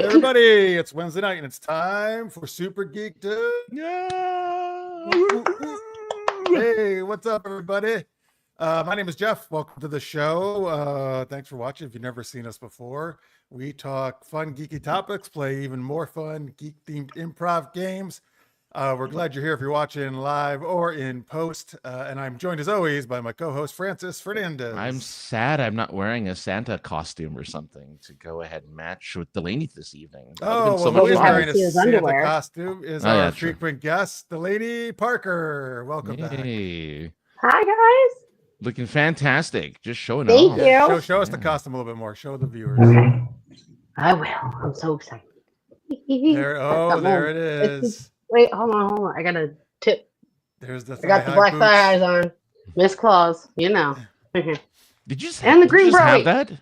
Everybody, it's Wednesday night and it's time for Super Geeked Up. Yeah. Hey, what's up, everybody? My name is Jeff. Welcome to the show. Thanks for watching. If you've never seen us before, we talk fun, geeky topics, play even more fun, geek-themed improv games. We're glad you're here if you're watching live or in post. And I'm joined, as always, by my co-host, Fernandez. I'm sad I'm not wearing a Santa costume or something to go ahead and match with Delaney this evening. Oh, well, who is wearing a Santa costume is our frequent guest, Delaney Parker. Welcome back. Hi, guys. Looking fantastic. Just showing off. Thank you. Show us the costume a little bit more. Show the viewers. Okay. I will. I'm so excited. There it is. Wait, hold on. I got a tip. There's the I got the black thigh highs on. Miss Claus, you know. Did you just and the green have that? Did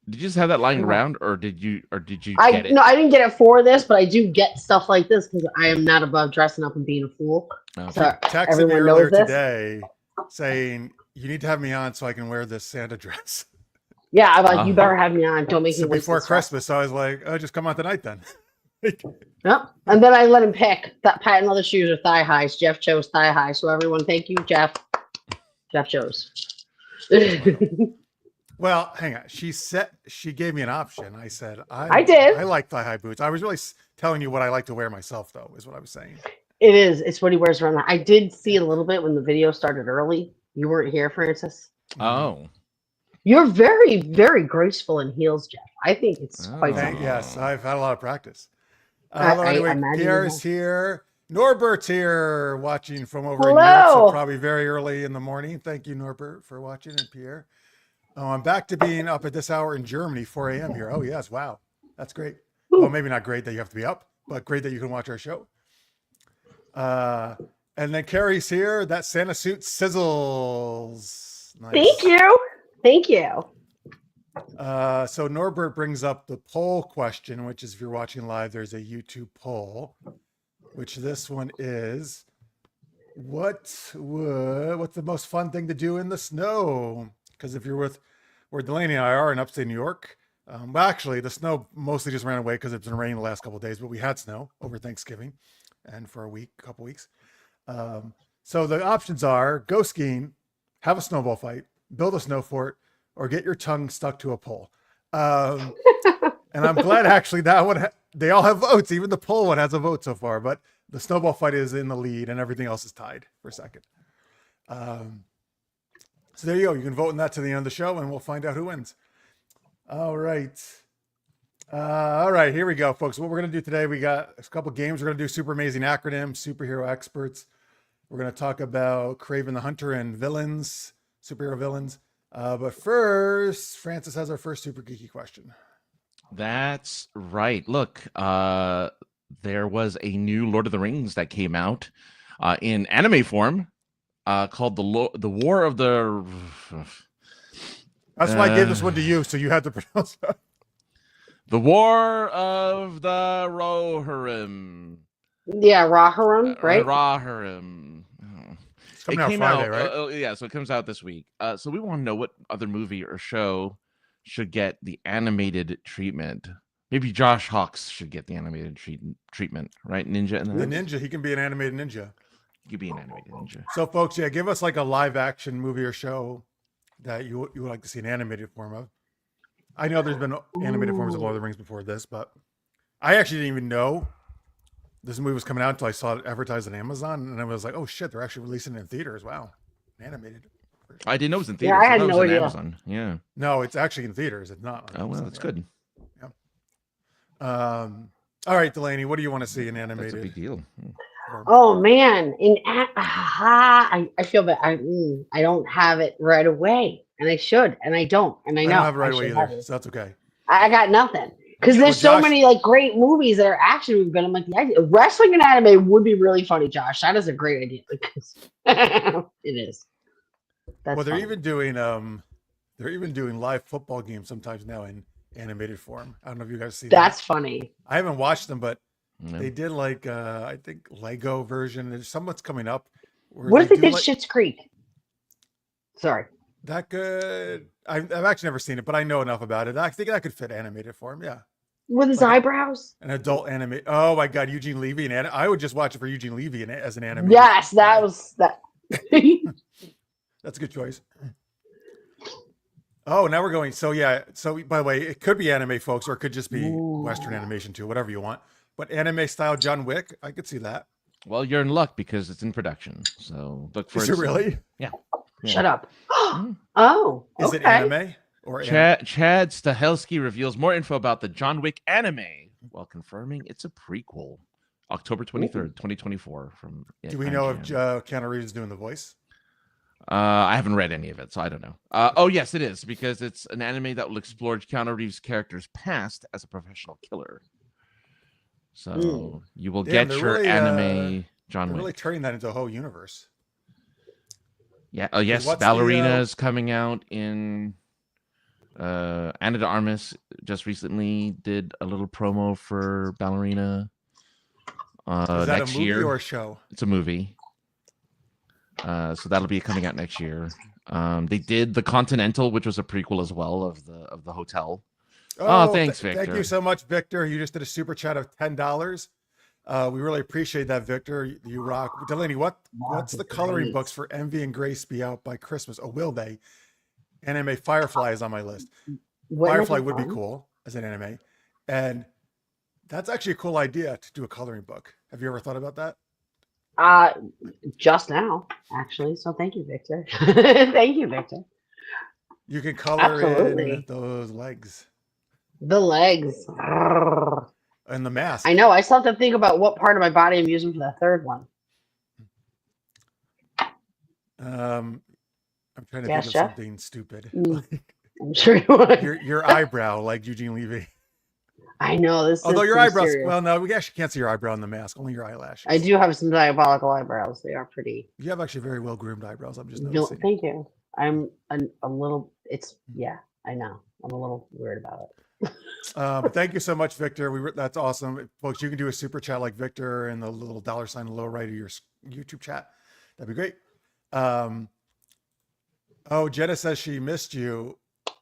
you just have that lying around, or did you get it? No, I didn't get it for this, but I do get stuff like this because I am not above dressing up and being a fool. Oh. So texted me earlier today saying you need to have me on so I can wear this Santa dress. Yeah, I'm like, you better have me on. Don't make me wait before Christmas. So I was like, oh, just come on tonight then. Yep. And then I let him pick that patent leather shoes or thigh highs. Jeff chose thigh highs. So everyone, thank you, Jeff. Jeff chose. Well, hang on. She gave me an option. I said, I did. I like thigh high boots. I was really telling you what I like to wear myself, though, is what I was saying. It is. It's what he wears around. I did see a little bit when the video started early. You weren't here, Francis. Oh. You're very, very graceful in heels, Jeff. I think it's quite something. Yes, I've had a lot of practice. Anyway, Pierre's here. Norbert's here watching from over in Europe, so probably very early in the morning. Thank you, Norbert, for watching, and Pierre. Oh, I'm back to being up at this hour in Germany, 4 a.m. here. Oh, yes. Wow. That's great. Well, maybe not great that you have to be up, but great that you can watch our show. And then Carrie's here. That Santa suit sizzles. Nice. Thank you. Thank you. So Norbert brings up the poll question, which is if you're watching live, there's a YouTube poll, which this one is, what's the most fun thing to do in the snow? Because if you're with where Delaney and I are in upstate New York, well, actually the snow mostly just ran away because it's been raining the last couple of days, but we had snow over Thanksgiving and for a couple weeks. So the options are go skiing, have a snowball fight, build a snow fort, or get your tongue stuck to a pole. And I'm glad actually that one, they all have votes. Even the poll one has a vote so far, but the snowball fight is in the lead and everything else is tied for second. So there you go. You can vote in that to the end of the show and we'll find out who wins. All right. Here we go, folks. What we're going to do today, we got a couple games. We're going to do super amazing acronyms, superhero experts. We're going to talk about Kraven the Hunter and villains, superhero villains. But first, Francis has our first super geeky question. That's right. Look, there was a new Lord of the Rings that came out in anime form called the War of the... That's why I gave this one to you, so you had to pronounce that. The War of the Rohirrim. Yeah, Rohirrim, right? Rohirrim. It came out Friday, right? Yeah, so it comes out this week. So we want to know what other movie or show should get the animated treatment. Maybe Josh Hawks should get the animated treatment, right? Ninja. The ninja, he can be an animated ninja. He could be an animated ninja. So, folks, yeah, give us like a live action movie or show that you would like to see an animated form of. I know there's been animated forms of Lord of the Rings before this, but I actually didn't even know this movie was coming out until I saw it advertised on Amazon, and I was like, "Oh shit, they're actually releasing it in theaters!" Wow, animated. I didn't know it was in theaters. Yeah, I had no idea. Amazon. Yeah. No, it's actually in theaters. It's not. Oh well, that's good. Yeah. All right, Delaney, what do you want to see in animated? That's a big deal. Oh man, I feel that I don't have it right away, and I should, and I don't, and I know I don't have it right away either, so that's okay. I got nothing. Because there's so many like great movies that are action movies, but I'm like, wrestling and anime would be really funny, Josh. That is a great idea. It is. That's well, they're even doing live football games sometimes now in animated form. I don't know if you guys see that. That's funny. I haven't watched them, but they did like I think Lego version. There's someone's coming up. What if they did Schitt's Creek? Sorry. That good. I've actually never seen it, but I know enough about it. I think that could fit animated form. Yeah. With his Like eyebrows? an adult anime. Oh my God, Eugene Levy. And I would just watch it for Eugene Levy as an anime. Yes, that was that. That's a good choice. Oh, now we're going. So yeah. So by the way, it could be anime, folks, or it could just be Western animation too, whatever you want. But anime style John Wick, I could see that. Well, you're in luck because it's in production. So look for Is it really? Yeah. Shut up. Mm. Oh, Is it anime or Chad Stahelski reveals more info about the John Wick anime while confirming it's a prequel. October 23rd, 2024. From Do we know if Keanu Reeves is doing the voice? I haven't read any of it, so I don't know. Oh, yes, it is, because it's an anime that will explore Keanu Reeves' character's past as a professional killer. So you will get your really, anime John Wick. Really turning that into a whole universe. Yeah. Oh, yes. Ballerina's coming out in. Anna de Armas just recently did a little promo for Ballerina. Is that next a movie year or a show? It's a movie. So that'll be coming out next year. They did The Continental, which was a prequel as well of the hotel. Oh, thanks, Victor. Thank you so much, Victor. You just did a super chat of $10. We really appreciate that, Victor. You rock. Delaney, what's the coloring books for Envy and Grace be out by Christmas? Oh, will they? Anime Firefly is on my list. Firefly would be cool as an anime. And that's actually a cool idea to do a coloring book. Have you ever thought about that? Just now, actually. So thank you, Victor. Thank you, Victor. You can color in those legs. The legs. And the mask. I know. I still have to think about what part of my body I'm using for the third one. I'm trying to think of something stupid. I'm sure you would. Your eyebrow, like Eugene Levy. I know this. Although your eyebrows, well, no, we actually can't see your eyebrow in the mask. Only your eyelashes. I do have some diabolical eyebrows. They are pretty. You have actually very well groomed eyebrows. I'm just noticing. No, thank you. I'm a little. I know. I'm a little weird about it. But thank you so much, Victor. That's awesome, folks. You can do a super chat like Victor and the little $sign in the lower right of your YouTube chat. That'd be great. Oh, Jenna says she missed you.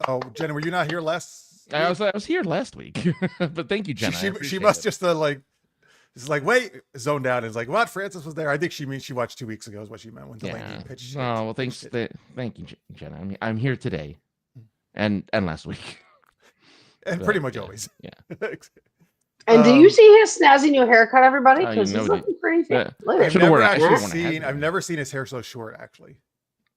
Oh, Jenna, were you not here last? I was here last week, but thank you, Jenna. She must just wait, zoned out and is like, what? Francis was there. I think she means she watched 2 weeks ago is what she meant when Delaney pitched. Oh, well, thank you, Jenna. I mean, I'm here today and last week. And pretty much always. Yeah. And do you see his snazzy new haircut, everybody? Because he's looking crazy. I've never seen his hair so short, actually.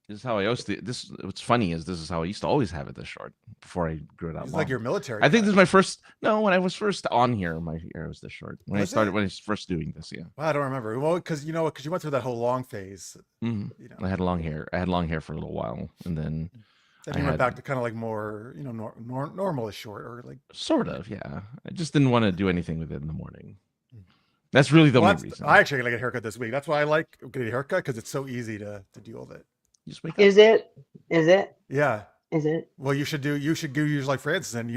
This is how I used to. What's funny is this is how I used to always have it this short before I grew it out. It's like your military. I think this is my first. No, when I was first on here, my hair was this short. When I was first doing this, yeah. Well, I don't remember. Well, because you went through that whole long phase. I had long hair. I had long hair for a little while, and then you went back to kind of like more, normal is short or like. Sort of, yeah. I just didn't want to do anything with it in the morning. That's really the only reason. I actually gotta get a haircut this week. That's why I like getting a haircut because it's so easy to deal with it. You just wake up. Is it? Yeah. Is it? Well, you should use like Francis, and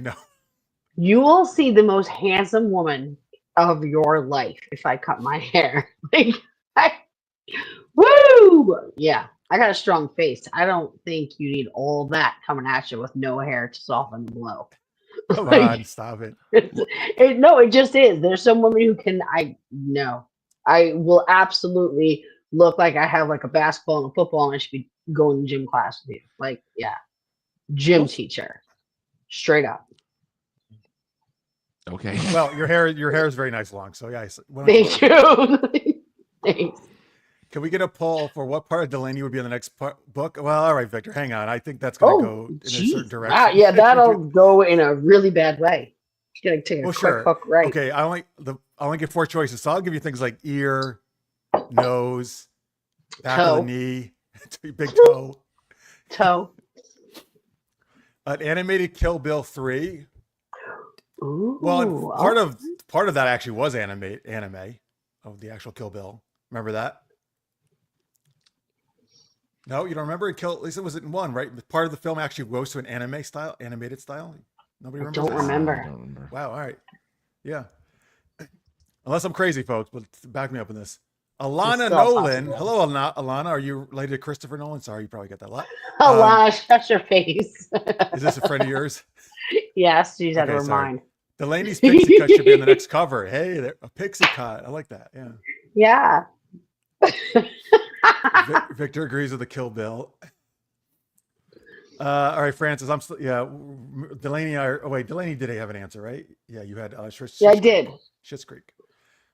you will see the most handsome woman of your life if I cut my hair. Woo! Yeah, I got a strong face. I don't think you need all that coming at you with no hair to soften the blow. Come on, stop it. No, it just is. There's some women who can. I will absolutely look like I have like a basketball and a football, and I should be going to gym class with you. Gym teacher, straight up. Okay. Well, your hair is very nice long. So yeah. Thank you. Thanks. Can we get a poll for what part of Delaney would be in the next book? Well, all right, Victor, hang on. I think that's going to go in a certain direction. Yeah, that'll go in a really bad way. It's going to take a quick hook right. Okay, I only get 4 choices, so I'll give you things like ear, nose, back of the knee, big toe. An animated Kill Bill 3. Ooh, well, part of that actually was anime of the actual Kill Bill. Remember that? No, you don't remember it? At least it was in 1, right? Part of the film actually goes to an animated style. Nobody remembers. I don't remember. Wow. All right. Yeah. Unless I'm crazy, folks, but back me up in this. Alana Nolan. Hello, Alana. Are you related to Christopher Nolan? Sorry, you probably get that a lot. Alana, shut your face. Is this a friend of yours? Yes, she's had to remind. Delaney's pixie cut should be on the next cover. Hey, a pixie cut. I like that. Yeah. Yeah. Victor agrees with the Kill Bill. All right, Francis. I'm still. Yeah, Delaney. Delaney did have an answer, right? Yeah, you had. Yeah, I did. Schitt's Creek.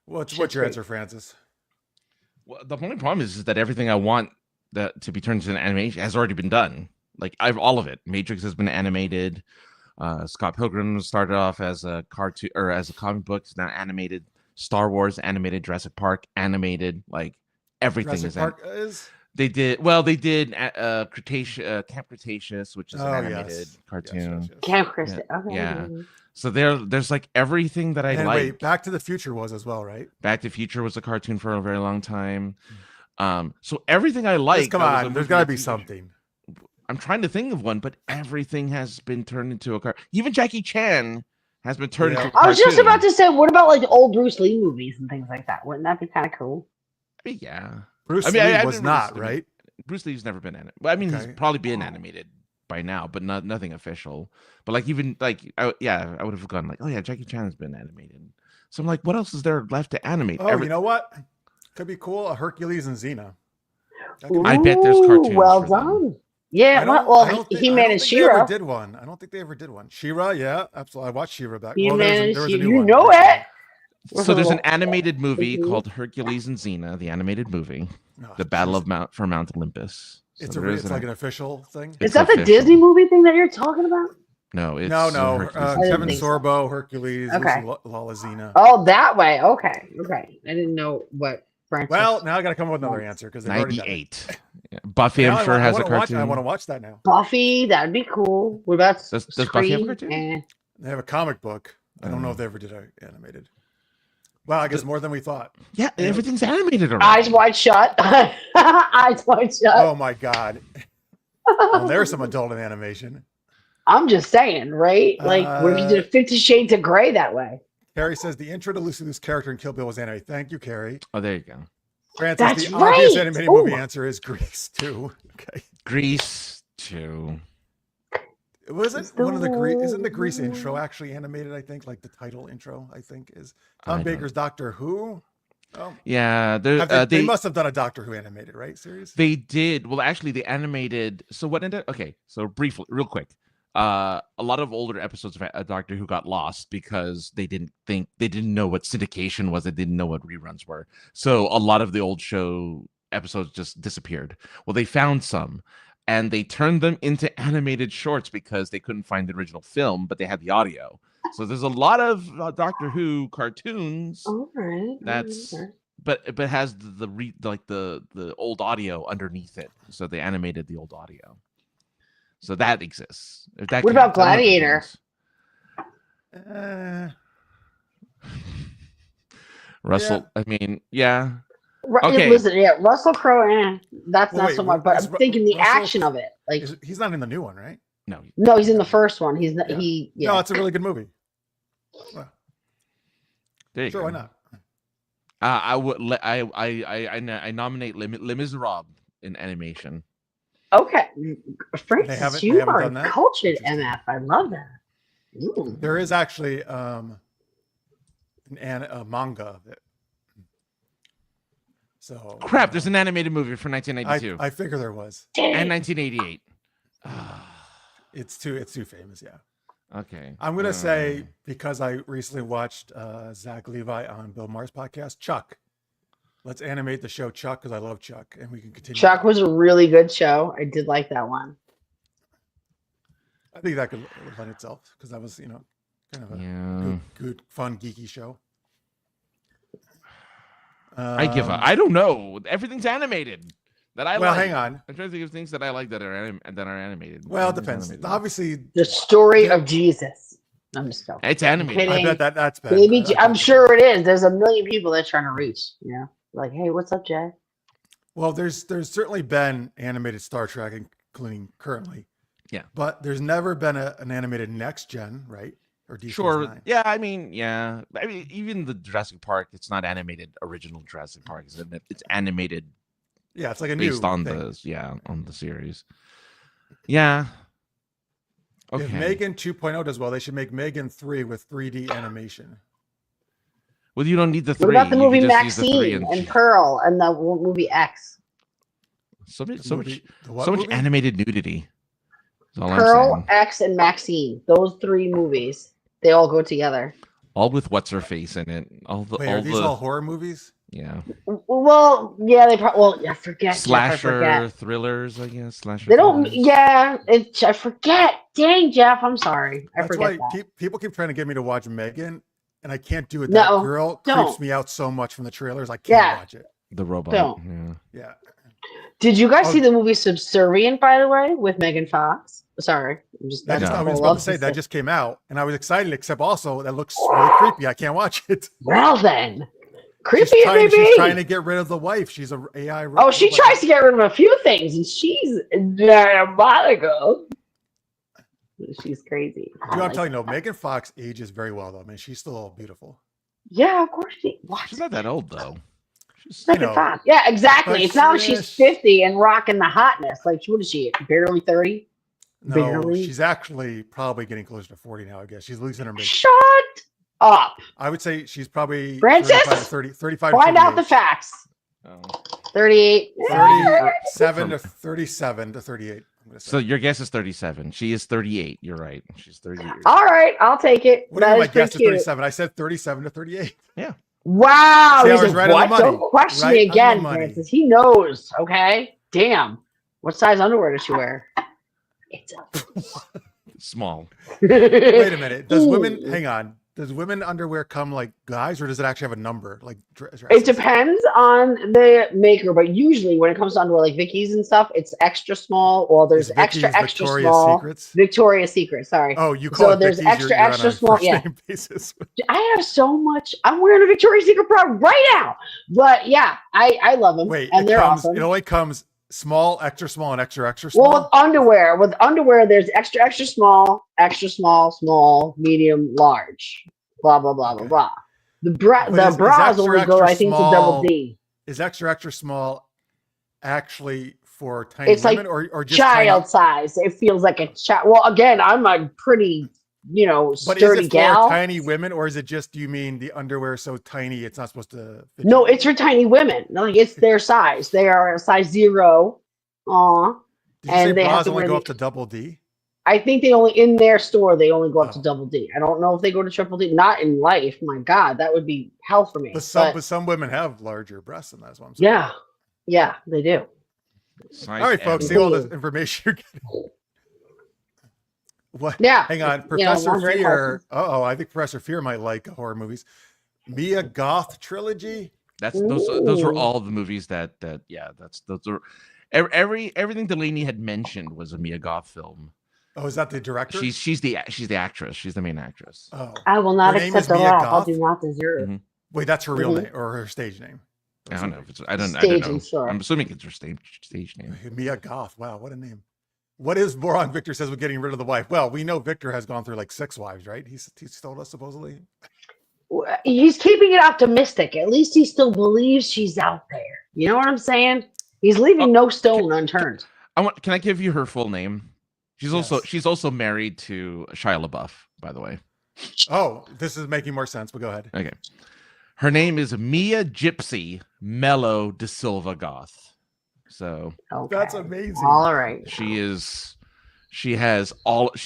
What's your answer, Francis? Well, the only problem is that everything I want that to be turned into an animation has already been done. Like I've all of it. Matrix has been animated. Scott Pilgrim started off as a cartoon or as a comic book. It's now animated. Star Wars animated. Jurassic Park animated. Like everything Jurassic is. Park is. They did well. They did Cretaceous, Camp Cretaceous, which is an animated cartoon. Yes. Camp Cretaceous. Yeah. Okay. Yeah. So there's like everything that I like. Wait, Back to the Future was as well, right? Back to the Future was a cartoon for a very long time. So everything I like. Just come on, there's got to be something. I'm trying to think of one, but everything has been turned into a car. Even Jackie Chan has been turned into a cartoon. I was just about to say, what about like old Bruce Lee movies and things like that? Wouldn't that be kind of cool? I mean, yeah. Bruce Lee was not, right? Bruce Lee's never been animated. I mean, he's probably been animated by now, but nothing official. But like even like I would have gone like, oh yeah, Jackie Chan has been animated. So I'm like, what else is there left to animate? Oh, you know what? Could be cool. A Hercules and Xena. I bet there's cartoons. Well done. Yeah, He-Man and She-Ra. Did one? I don't think they ever did one. She-Ra, yeah, absolutely. I watched She-Ra back. He-Man, there was a new you one. know it. So there's an animated movie called Hercules and Xena, the animated movie, The Battle of Mount Olympus. So it's like an official thing. Is that the Disney movie thing that you're talking about? No, it's no. Kevin so. Sorbo, Hercules, Okay. Lala Xena. Oh, that way. Okay. I didn't know what. Francis. Well, now I got to come up with another answer because 98. Yeah. Buffy, I'm sure has a cartoon. I want to watch that now. Buffy, that'd be cool. What about does Buffy have a cartoon? They have a comic book. I don't know if they ever did animated. Well, I guess more than we thought. Yeah, everything's animated already. Eyes wide shut. Eyes wide shut. Oh my god. Well, there's some adult animation. I'm just saying, right? Like, what if you did 50 Shades of Grey that way? Carrie says the intro to Lucy Liu's character in Kill Bill was animated. Thank you, Carrie. Oh, there you go. Francis, That's the obvious right. animated movie answer is Grease 2. Okay. Grease 2. Wasn't one of the Grease? Isn't the Grease intro actually animated? I think, like the title intro. I think is Tom Baker's Doctor Who. Oh, yeah. They must have done a Doctor Who animated, right? Series. They did. Well, actually, they animated. So what ended? Okay, so briefly, real quick. A lot of older episodes of Doctor Who got lost because they didn't know what syndication was. They didn't know what reruns were. So a lot of the old show episodes just disappeared. Well, they found some. And they turned them into animated shorts because they couldn't find the original film, but they had the audio. So there's a lot of Doctor Who cartoons. But has the old audio underneath it. So they animated the old audio. So that exists. What about Gladiator? Russell, yeah. I mean, yeah. Okay. Listen, Russell Crowe, that's not so much, but I'm thinking the action of it. Like he's not in the new one, right? No, he's in the first one. He's not, No, it's a really good movie. Well, there you go. Why not? I nominate Les Miserables in animation. Okay, Francis, you are a cultured MF. I love that. Ooh. There is actually a manga of it. So crap, there's an animated movie from 1992. I figure there was. And 1988. It's too famous, yeah. Okay. I'm gonna say, because I recently watched Zach Levi on Bill Maher's podcast, Chuck. Let's animate the show Chuck because I love Chuck, and we can continue. Chuck was a really good show. I did like that one. I think that could lend itself because that was, kind of a good, fun, geeky show. I give up. I don't know. Everything's animated that I like. Well, hang on. I'm trying to think of things that I like that are animated. Well, it depends. Obviously, the story of Jesus. I'm just joking. It's animated. I bet that's bad. Baby, I'm sure it is. There's a million people that's trying to reach. Like, hey, what's up, Jay? Well, there's certainly been animated Star Trek, including currently. Yeah. But there's never been an animated Next Gen, right? Or DC sure. 9. Yeah, I mean, even the Jurassic Park, it's not animated original Jurassic Park, isn't it? It's animated. Yeah, it's like a based new on thing. on the series. Yeah. Okay. If Megan 2.0 does well, they should make Megan 3 with 3D animation. Well, you don't need the 3. What about the You movie can just use the 3 Maxine and Pearl and the movie X? So much, The so movie- much, the what so much movie? animated nudity. That's all I'm Pearl, saying. X, and Maxine. Those 3 movies. They all go together. All with what's her face in it. All the, Wait, all are these the, all horror movies? yeah. Well, yeah, they probably. Well, I forget. Jeff, I Slasher forget. thrillers, I guess. Slasher. They don't. thrillers. Yeah, I forget. Dang, Jeff, I'm sorry. I That's forget why that. people keep trying to get me to watch Megan, and I can't do it. No, That girl don't. creeps me out so much from the trailers. I can't Yeah. watch it. The robot. Don't. Yeah. Yeah. Did you guys Oh. see the movie Subservient, by the way, with Megan Fox? Sorry, I'm just. That just, No. I was about to say that just came out, and I was excited. Except also that looks really creepy. I can't watch it. Well then, creepy She's as trying, may she's be. trying to get rid of the wife. She's a AI. Oh, she tries to get rid of a few things, and she's diabolical. She's crazy. Dude, I'm telling you, no, Megan Fox ages very well, though. I mean, she's still beautiful. Yeah, of course she. What? She's not that old though. She's, I Megan know. Fox. Yeah, exactly. But It's not like she she's is- 50 and rocking the hotness. Like, what is she? Barely 30? No, Barely? she's actually probably getting closer to 40 now, I guess. She's losing her mid. Shut up. I would say she's probably Francis? 35 Find to out the 38. facts. oh. 38. 37 to 37 to 38. I'm gonna say. So your guess is 37. She is 38. You're right. She's 38. All right, I'll take it. What do you That mean is my guess pretty is cute. 37? I said 37 to 38. Wow. See, I He's was like, right on the what? money. Don't question Right me on the again, money. Francis. He knows, okay? Damn. What size underwear does she wear? It's Small. Wait a minute. Does women Ooh. hang on? Does women underwear come like guys, or does it actually have a number like dresses? It depends on the maker, but usually when it comes to underwear like Vicky's and stuff, it's extra small, or there's Is extra Vicky's extra Victoria's small. Secrets? Victoria's Secret, sorry. Oh, you So call it there's Vicky's, extra, you're on extra a small, first yeah. name basis. I have so much. I'm wearing a Victoria's Secret product right now. But yeah, I love them. Wait, and they're awesome. it only comes small, extra small, and extra extra small. Well, with underwear, there's extra, extra small, small, medium, large, blah blah blah Okay. blah blah. The But is bras extra, only go, extra I think, to small- double D. Is extra extra small actually for tiny It's like women or just Child tiny? size. It feels like a child. Well, again, I'm a pretty, But sturdy is it gal. for tiny women, or is it just, do you mean the underwear is so tiny it's not supposed to fit No, you? it's for tiny women. Like it's their size. They are a size 0. Aw. Did you say and they have bras to only wear go the- up to double D? I think they only in their store they only go up to Oh. double D. I don't know if they go to triple D. Not in life. My God, that would be hell for me. But some women have larger breasts than that. That's what I'm saying. Yeah, they do. Size All right, folks. M. See all the information you're getting. What? Yeah. Hang on, You know, Professor lingerie Fear. I think Professor Fear might like horror movies. Mia Goth trilogy. That's those were Ooh. all the movies that yeah, those are everything Delaney had mentioned was a Mia Goth film. Oh, is that the director? She's the actress. She's the main actress. Oh, I will not Her name accept is the Mia rap. I Goth? do not deserve. Mhm. wait, that's her real Mhm. name or her stage name? I don't know if it's I don't Staging, know. sure. I'm assuming it's her stage name. Mia Goth. Wow, what a name. What is Moron Victor says with getting rid of the wife? Well, we know Victor has gone through like 6 wives, right? He's told us supposedly. He's keeping it optimistic. At least he still believes she's out there. You know what I'm saying? He's leaving no stone unturned. Can I give you her full name? She's Yes. also married to Shia LaBeouf, by the way. Oh, this is making more sense, but go ahead. Okay. Her name is Mia Gypsy Mello de Silva Goth. So Okay. That's amazing. All right. she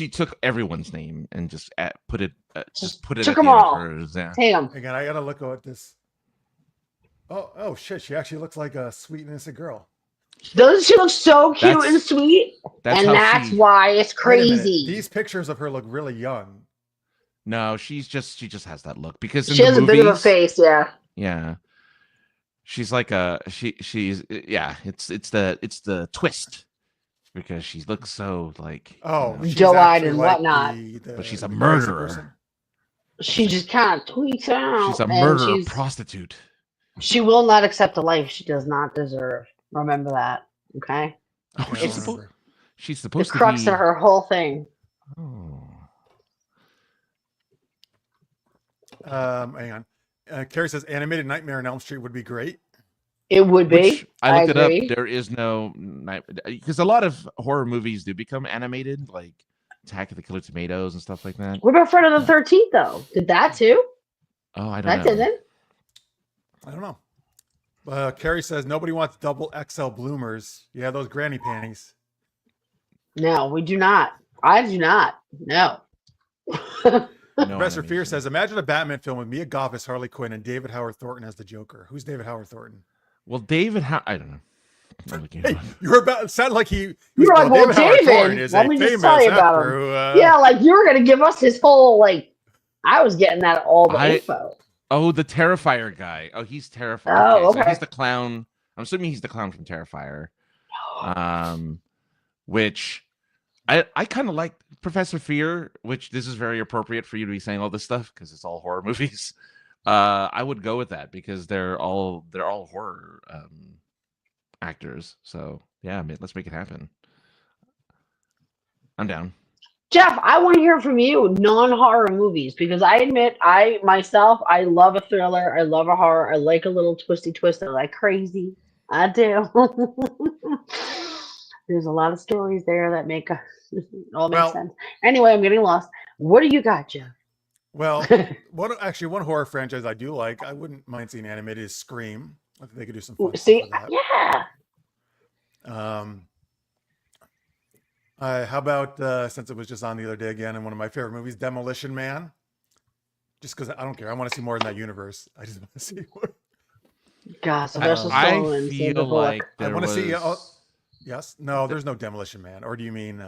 took everyone's name and just put it Took at the them end of all. hers. Yeah. Damn. Again, I gotta look at this. Oh shit! She actually looks like a sweet innocent girl. Doesn't she look so cute That's- and sweet? And how that's she- why it's Wait a minute, crazy. These pictures of her look really young. No, she just has that look because in She the has a bit of a movies- face, yeah. Yeah. She's like she's yeah, it's the twist because she looks so like Oh, you know, she's Doe-eyed actually and like whatnot. But she's a crazy murderer. person. She just kind of tweaks out. she's a and murderer prostitute. She will not accept a life she does not deserve. Remember that, okay? Oh, Yeah, I remember. she's The supposed to crux be of her whole thing. Oh. Hang on. Carrie says animated Nightmare on Elm Street would be great. It would be. Which I looked it agree. up. There is no because a lot of horror movies do become animated. Like Attack of the Killer Tomatoes and stuff like that. What about Friday the 13th though? Did that too? Oh, I don't That know. didn't. I don't know. Carrie says nobody wants double XL bloomers. Yeah, those granny panties. No, we do not. I do not. No. No Professor Fear animation. says, imagine a Batman film with Mia Goth as Harley Quinn and David Howard Thornton as the Joker. Who's David Howard Thornton? Well, David, I don't know. I'm looking Hey, it up. you were about. It sounded like he. You're like, well, Howard Thornton David, is let a me just famous tell you about actor him. who. Yeah, like you were gonna give us his whole like. I was getting that all the info. Oh, the Terrifier guy. Oh, he's Terrifier. Oh, So okay. he's the clown. I'm assuming he's the clown from Terrifier. Which I kind of like Professor Fear, which this is very appropriate for you to be saying all this stuff because it's all horror movies. I would go with that because they're all horror actors. So yeah, let's make it happen. I'm down. Jeff, I want to hear from you, non-horror movies, because I admit, I love a thriller, I love a horror, I like a little twisty twist, I like crazy. I do. There's a lot of stories there that make all make sense. Anyway, I'm getting lost. What do you got, Jeff? Well, one horror franchise I do like, I wouldn't mind seeing animated, is Scream. I think they could do some fun stuff with that. Yeah. How about since it was just on the other day again, and one of my favorite movies, Demolition Man? Just because I don't care, I want to see more in that universe. I just want to see more. God, Sylvester I Stallone, Sandra feel Bullock. like I there want to see. was- Yes, no, there's no Demolition Man. Or do you mean?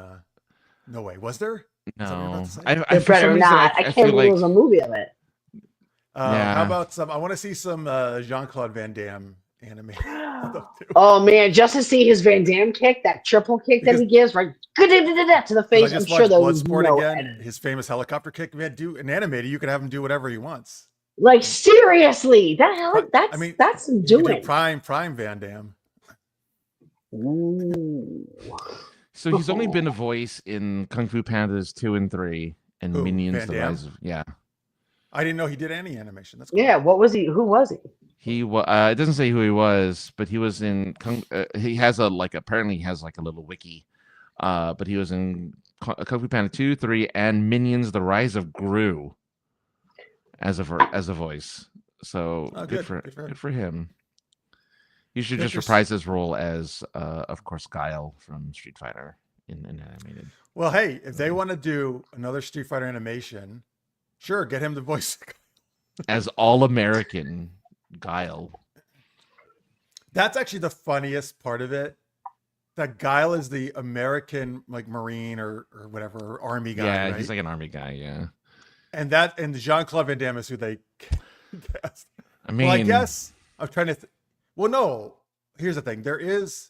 No way. Was there? Is that what you're about No, to say? I There for some better reason, not. I feel can't believe like there was a movie of it. Yeah. How about some? I want to see some Jean-Claude Van Damme anime stuff too. Oh man, just to see his Van Damme kick, that triple kick that he gives, right to the face. I just I'm sure watched there was Bloodsport no again. edit. His famous helicopter kick. Man, do an animated. You could have him do whatever he wants. Like seriously, that's I mean, that's You could doing. do prime Van Damme. Ooh. so. He's only been a voice in Kung Fu Pandas 2 and 3 and Who, Minions: Van The Damme? Rise of I didn't know he did any animation. That's cool. Yeah, what was he? Who was he? He was. It doesn't say who he was, but he was in. He has apparently he has like a little wiki. But he was in Kung Fu Panda 2, 3, and Minions: The Rise of Gru as a voice. So good for him. You should just reprise his role as, of course, Guile from Street Fighter in animated. Well, hey, if they want to do another Street Fighter animation, sure, get him to voice as all-American Guile. That's actually the funniest part of it. That Guile is the American like Marine or whatever or Army guy. Yeah, right? he's like an Army guy. Yeah, and Jean-Claude Van Damme is who they cast. I mean, well, I guess I'm trying to. Well, no. Here's the thing. There is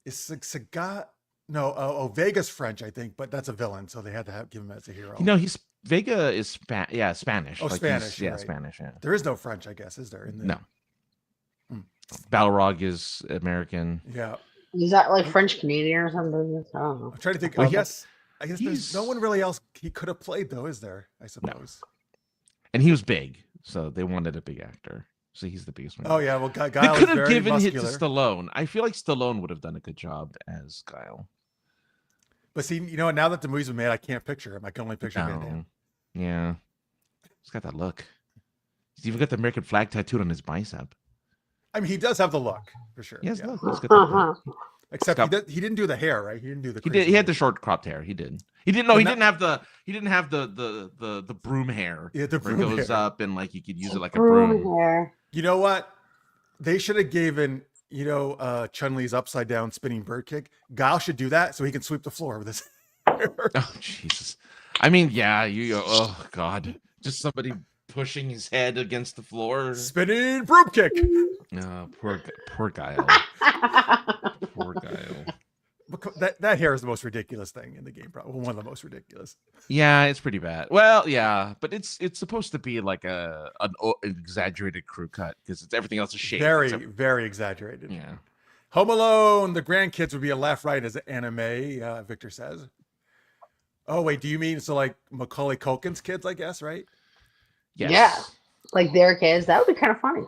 Sagat. No, Vega's French, I think, but that's a villain, so they had to give him as a hero. he's Vega is Spanish. Oh, like Spanish. Yeah, right. Spanish. Yeah. There is no French, I guess, is there? No. Balrog is American. Yeah. Is that like French Canadian or something? I don't know. I'm trying to think. Well, I guess there's no one really else he could have played, though, is there? I suppose. And he was big, so they wanted a big actor. So he's the biggest one. Oh yeah, well, Guile they could have very given muscular. it to Stallone. I feel like Stallone would have done a good job as Guile. But see, now that the movies were made, I can't picture him. I can only picture Van Damme. Yeah, he's got that look. He's even got the American flag tattooed on his bicep. I mean, he does have the look for sure. Yes, yeah. he's got that look. Except he didn't do the hair, right? He didn't do the. He did. He had the short cropped hair. He did. He didn't. No, he didn't have the. He didn't have the broom hair. Yeah, the where broom it goes hair. up and like you could use it like a broom. Hair. You know what? They should have given Chun-Li's upside down spinning bird kick. Guile should do that so he can sweep the floor with his hair. Oh Jesus! I mean, yeah. Oh God! Just somebody pushing his head against the floor. Spinning broom kick. Poor Guile. Poor Guile. That hair is the most ridiculous thing in the game. Probably one of the most ridiculous. Yeah, it's pretty bad. Well, yeah, but it's supposed to be like an exaggerated crew cut because it's everything else is shaved. Very exaggerated. Yeah. Home Alone, the grandkids would be a left right as an anime. Victor says. Oh wait, do you mean so like Macaulay Culkin's kids? I guess right. Yes. Yeah, like their kids. That would be kind of funny.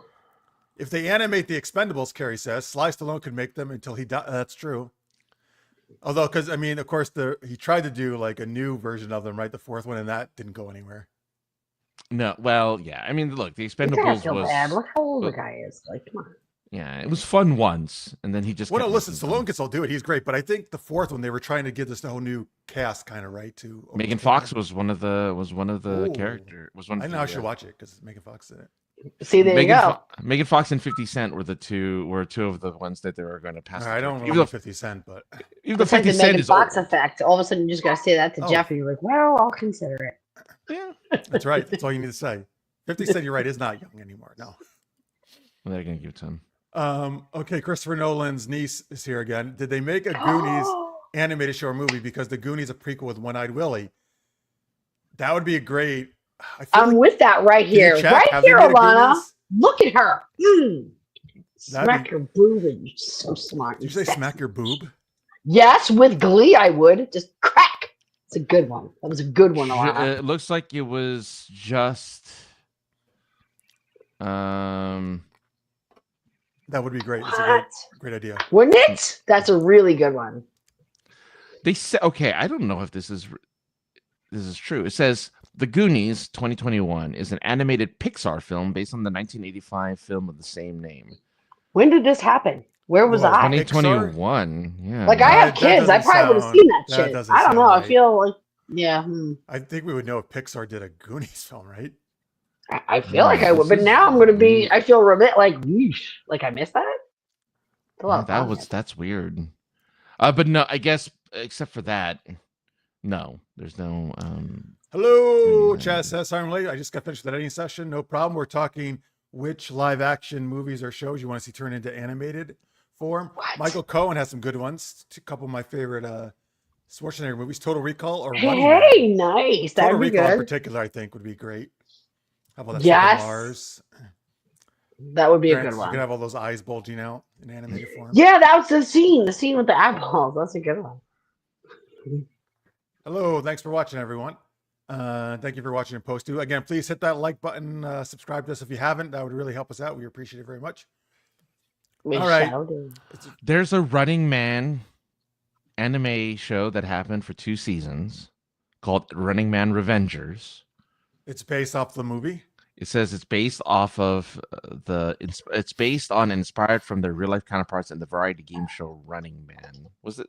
If they animate the Expendables, Carrie says, Sly Stallone could make them until he died. That's true. Although, because I mean, of course, he tried to do like a new version of them, right? The fourth one, and that didn't go anywhere. No, well, yeah. I mean, look, the You kind of Expendables feel was. bad. Look how old the guy is. Like, come on. Yeah, it was fun once, and then he just. Well, no, kept listen, making Stallone them. can still do it. He's great, but I think the fourth one they were trying to give this whole new cast, kind of right to Megan overcome Fox it. was one of the Ooh. character. Was one. I Of know the, I should watch it because Megan Fox in it. See, there you go. Megan Fox and 50 Cent were two of the ones that they were going to pass. All right, I don't even know though 50 Cent, but even though It's like 50 the Cent Megan is Fox old. effect. All of a sudden, you just got to say that to Oh. Jeff, and you're like, well, I'll consider it. Yeah, that's right. That's all you need to say. 50 Cent, you're right, is not young anymore. No. well, they're going to give it to him. Okay, Christopher Nolan's niece is here again. Did they make a Goonies animated show or movie? Because the Goonies a prequel with One-Eyed Willie. That would be a great. I'm with that right here. Right here, Alana. Look at her. Smack your boob, and you're so smart. Did you say smack your boob? Yes, with glee, I would. Just crack. It's a good one. That was a good one, Alana. It looks like it was just. That would be great. It's a great idea. Wouldn't it? That's a really good one. They said, okay, I don't know if this is true. It says The Goonies 2021 is an animated Pixar film based on the 1985 film of the same name. When did this happen? Where was I? 2021. Yeah. Like, I have kids. I probably would have seen that shit. I don't know. Right. I feel like, yeah. I think we would know if Pixar did a Goonies film, right? I feel like I would, but now I'm going to be, I feel a bit like, yeesh, like I missed that. That's weird. But no, I guess except for that, no, there's no. Hello, Chaz says, sorry I'm late. I just got finished with the editing session. No problem. We're talking which live action movies or shows you want to see turn into animated form. What? Michael Cohen has some good ones. A couple of my favorite Schwarzenegger movies, Total Recall or Running Man. Hey, nice. Total That'd be Recall in good. particular, I think, would be great. How about that? Yes. Mars? That would be a good You one. can have all those eyes bulging out in animated form. Yeah, that was the scene with the eyeballs. That's a good one. Hello, thanks for watching, everyone. Thank you for watching and post too. Again, please hit that like button, subscribe to us if you haven't. That would really help us out. We appreciate it very much. All right. There's a Running Man anime show that happened for 2 seasons called Running Man Revengers. It's based off the movie. It says it's based off of it's based on and inspired from their real life counterparts in the variety game show Running Man. Was the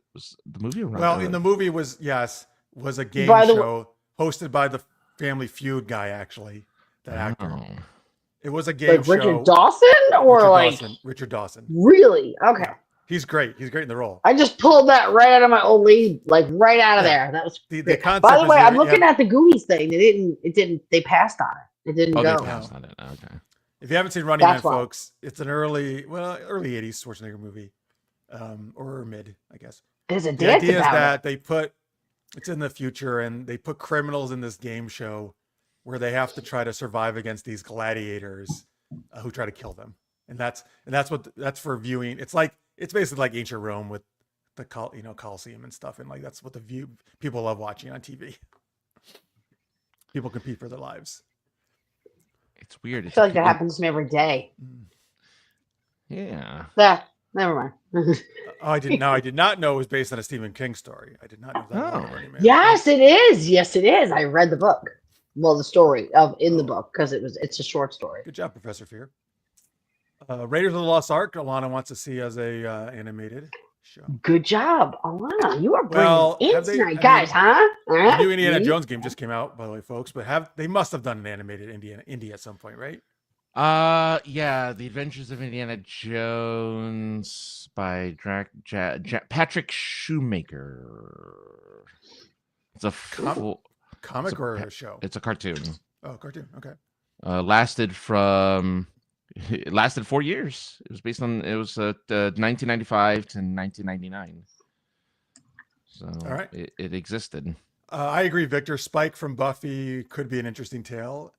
movie? In the movie was a game show hosted by the Family Feud guy, actually, that actor. It was a game show. Richard Dawson or Richard Dawson. Really? Okay. Yeah. He's great. He's great in the role. I just pulled that right out of my old lady, like right out of there. That was the concept. By the way, I'm looking at the Goonies thing. They passed on it. It didn't go. They passed on it. Okay. If you haven't seen Running Man, folks, it's an early 80s Schwarzenegger movie, or mid, I guess. There's a the dance idea about is that they put it's in the future, and they put criminals in this game show where they have to try to survive against these gladiators who try to kill them, and that's for viewing. It's basically like ancient Rome with the Colosseum and stuff, and like that's what people love watching on TV. People compete for their lives. It's weird. I feel like that happens to me every day. Yeah. Never mind. I did not know it was based on a Stephen King story. I did not know that. Yes, it is. Yes, it is. I read the book. Well, the story in the book because it's a short story. Good job, Professor Fear. Raiders of the Lost Ark. Alana wants to see as a animated show. Good job, Alana. You are bringing tonight, guys, huh? The new Indiana Jones game just came out, by the way, folks. But they must have done an animated Indy at some point, right? Yeah, The Adventures of Indiana Jones by Patrick Shoemaker. It's a comic or a show? It's a cartoon. Oh, cartoon. Okay. Lasted 4 years. It was 1995 to 1999. So all right. it existed. I agree, Victor. Spike from Buffy could be an interesting tale.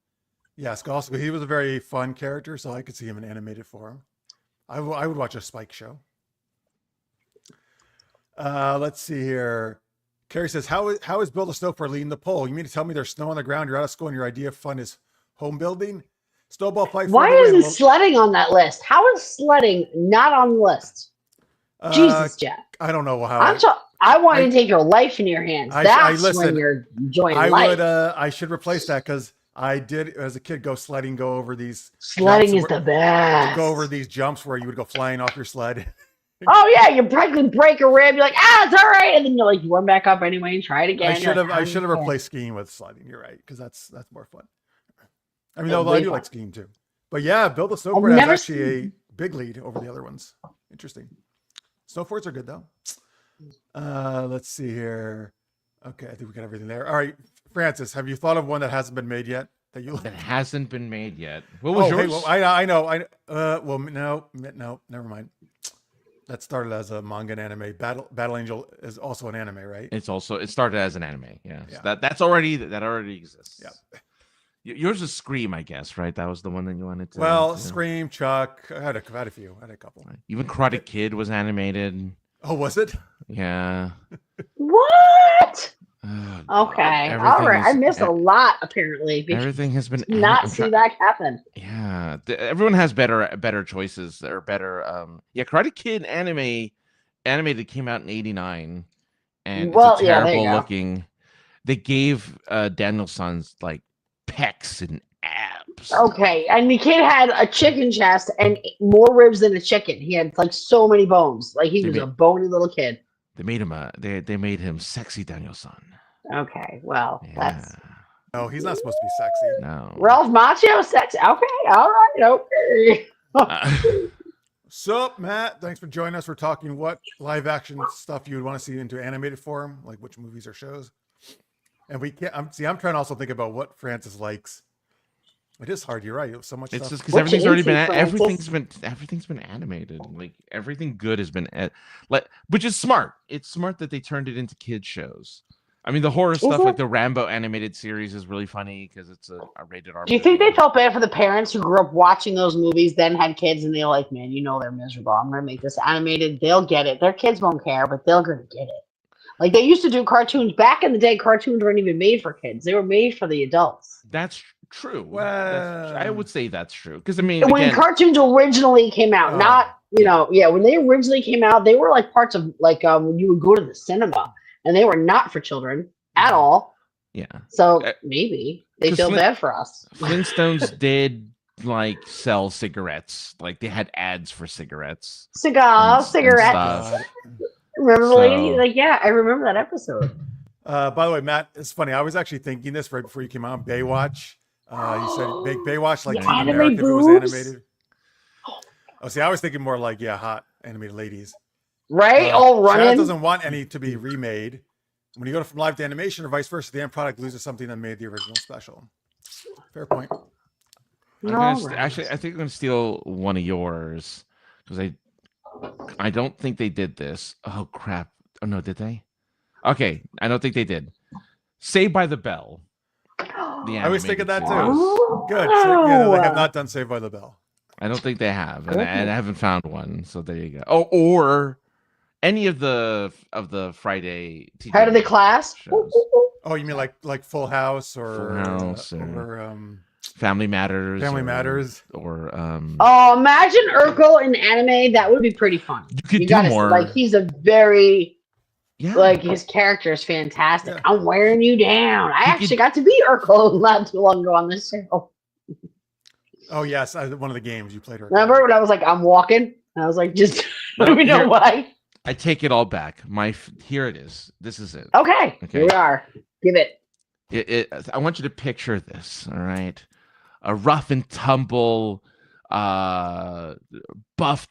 Yes, also he was a very fun character, so I could see him in animated form. I would watch a Spike show. Let's see here. Carrie says, how is Build a Snow for leading the poll? You mean to tell me there's snow on the ground, you're out of school, and your idea of fun is home building? Snowball fight. Why isn't sledding on that list? How is sledding not on the list? Jesus, Jack. I don't know how. I want to take your life in your hands. That's when you're enjoying life. I should replace that because I did as a kid go over these. Sledding is the best. Go over these jumps where you would go flying off your sled. Oh yeah, you practically break a rib. You're like, it's all right, and then you're like, you run back up anyway and try it again. I should have replaced skiing with sledding. You're right, because that's more fun. I mean, although I do like skiing too. But yeah, Build a Snowboard has actually a big lead over the other ones. Interesting. Snowboards are good though. Let's see here. Okay, I think we got everything there. All right, Francis, have you thought of one that hasn't been made yet? That hasn't been made yet. What was yours? Hey, well, I know. Well, no, never mind. That started as a manga and anime. Battle Angel is also an anime, right? It started as an anime. Yeah. That already exists. Yeah. Yours is Scream, I guess, right? That was the one that you wanted to. Well, Scream, Chuck. I had a few. I had a couple. Right. Even Karate Kid was animated. Oh, was it? Yeah. What? Okay. All right. I missed a lot apparently. Everything has been not see that happen. Yeah. Everyone has better choices or better. Karate Kid animated came out in '89, and it's terrible looking. They gave Daniel-san's like pecs and abs. Okay, and the kid had a chicken chest and more ribs than a chicken. He had like so many bones. Like he was a bony little kid. They made him they made him sexy Daniel-san. Okay, well, that's. No, he's not supposed to be sexy. No. Ralph Macchio sexy. Okay, all right, okay. Sup, Matt? Thanks for joining us. We're talking what live action stuff you would want to see into animated form, like which movies or shows. And we can't. I'm trying to also think about what Francis likes. It is hard. You're right. So much. It's stuff. just because everything's been animated. Like everything good has been which is smart. It's smart that they turned it into kids shows. I mean, the horror stuff like the Rambo animated series is really funny because it's a rated R. Do you think they felt bad for the parents who grew up watching those movies, then had kids, and they're like, man, they're miserable. I'm gonna make this animated. They'll get it. Their kids won't care, but they're gonna get it. Like they used to do cartoons back in the day. Cartoons weren't even made for kids; they were made for the adults. That's true. Well, I would say that's true because I mean, when cartoons originally came out, when they originally came out, they were like parts of like when you would go to the cinema, and they were not for children at all. Yeah. So maybe they feel bad for us. Flintstones did like sell cigarettes, like they had ads for cigarettes. Cigarettes. Remember the lady? Like, yeah, I remember that episode. By the way, Matt, it's funny. I was actually thinking this right before you came on. Baywatch. You said make Baywatch like Team America if it was animated. Oh, see, I was thinking more like hot animated ladies. Right, all running. Chad doesn't want any to be remade. When you go from live to animation or vice versa, the end product loses something that made the original special. Fair point. Actually, I think I'm gonna steal one of yours because I don't think they did this. Oh crap! Oh no, did they? Okay, I don't think they did. Saved by the Bell. I was thinking that too. Good. So, they have not done Saved by the Bell. I don't think they have, and I haven't found one. So there you go. Oh, or any of the Friday TV Head of the Class shows. Oh, you mean like Full House or Family Matters. Or imagine Urkel in anime. That would be pretty fun. You could do more. Like he's a very like his character is fantastic. Yeah. I'm wearing you down. I actually got to be Urkel not too long ago on this show. Oh yes, one of the games you played. Remember when I was like, I'm walking? And I was like, just let me know why. I take it all back. Here it is. This is it. Okay. Here we are. Give it. I want you to picture this. All right. A rough and tumble, buffed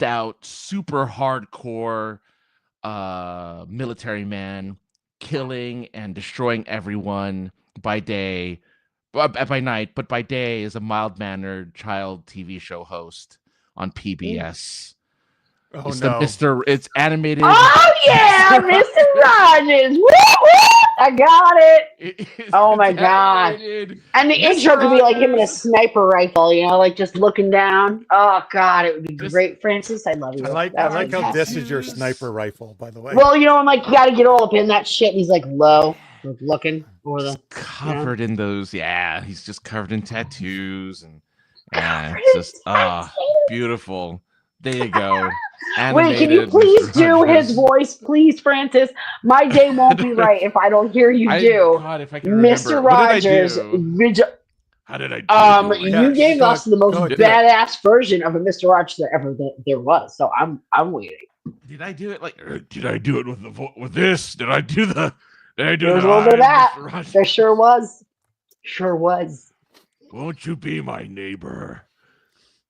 out, super hardcore military man, killing and destroying everyone by night, but by day is a mild-mannered child TV show host on PBS. Oh it's no! It's animated. Oh yeah, Mr. Rogers. Woo, woo! I got it. Oh my god! And the intro could be like him with a sniper rifle, like just looking down. Oh god, it would be great, Francis. I love you. I like how this is your sniper rifle, by the way. Well, I'm like, you got to get all up in that shit. And he's like low, looking for the covered in those. Yeah, he's just covered in tattoos and it's just beautiful. There you go. Wait, can you animated please Mr. do his Rogers. voice, please, Francis? My day won't be right if I don't hear you do God, if I can Mr. remember. What did I Rogers. do? How did I do it? Yeah, You gave us the most go ahead, do it. badass version of a Mr. Rogers there was. So I'm waiting. Did I do it like? Did I do it with with this? Did I do the? Did I do There was the? a little bit of I'm that. Mr. Rogers. There sure was. Sure was. Won't you be my neighbor?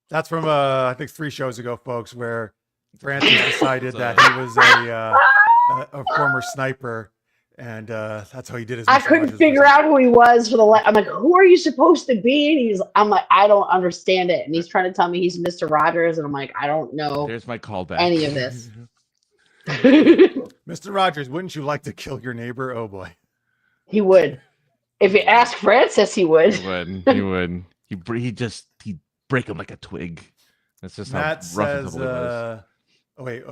That's from I think 3 shows ago, folks, where Francis decided that he was a former sniper, and that's how he did his. I Mr. couldn't Rogers figure version. out who he was for I'm like, who are you supposed to be? And I'm like, I don't understand it. And he's trying to tell me he's Mr. Rogers, and I'm like, I don't know There's my callback. any of this. Mr. Rogers, wouldn't you like to kill your neighbor? Oh boy. He would. If you ask Francis, he would. He would. He would. He'd break him like a twig. That's just Matt how rough and says, tumble he was. oh wait,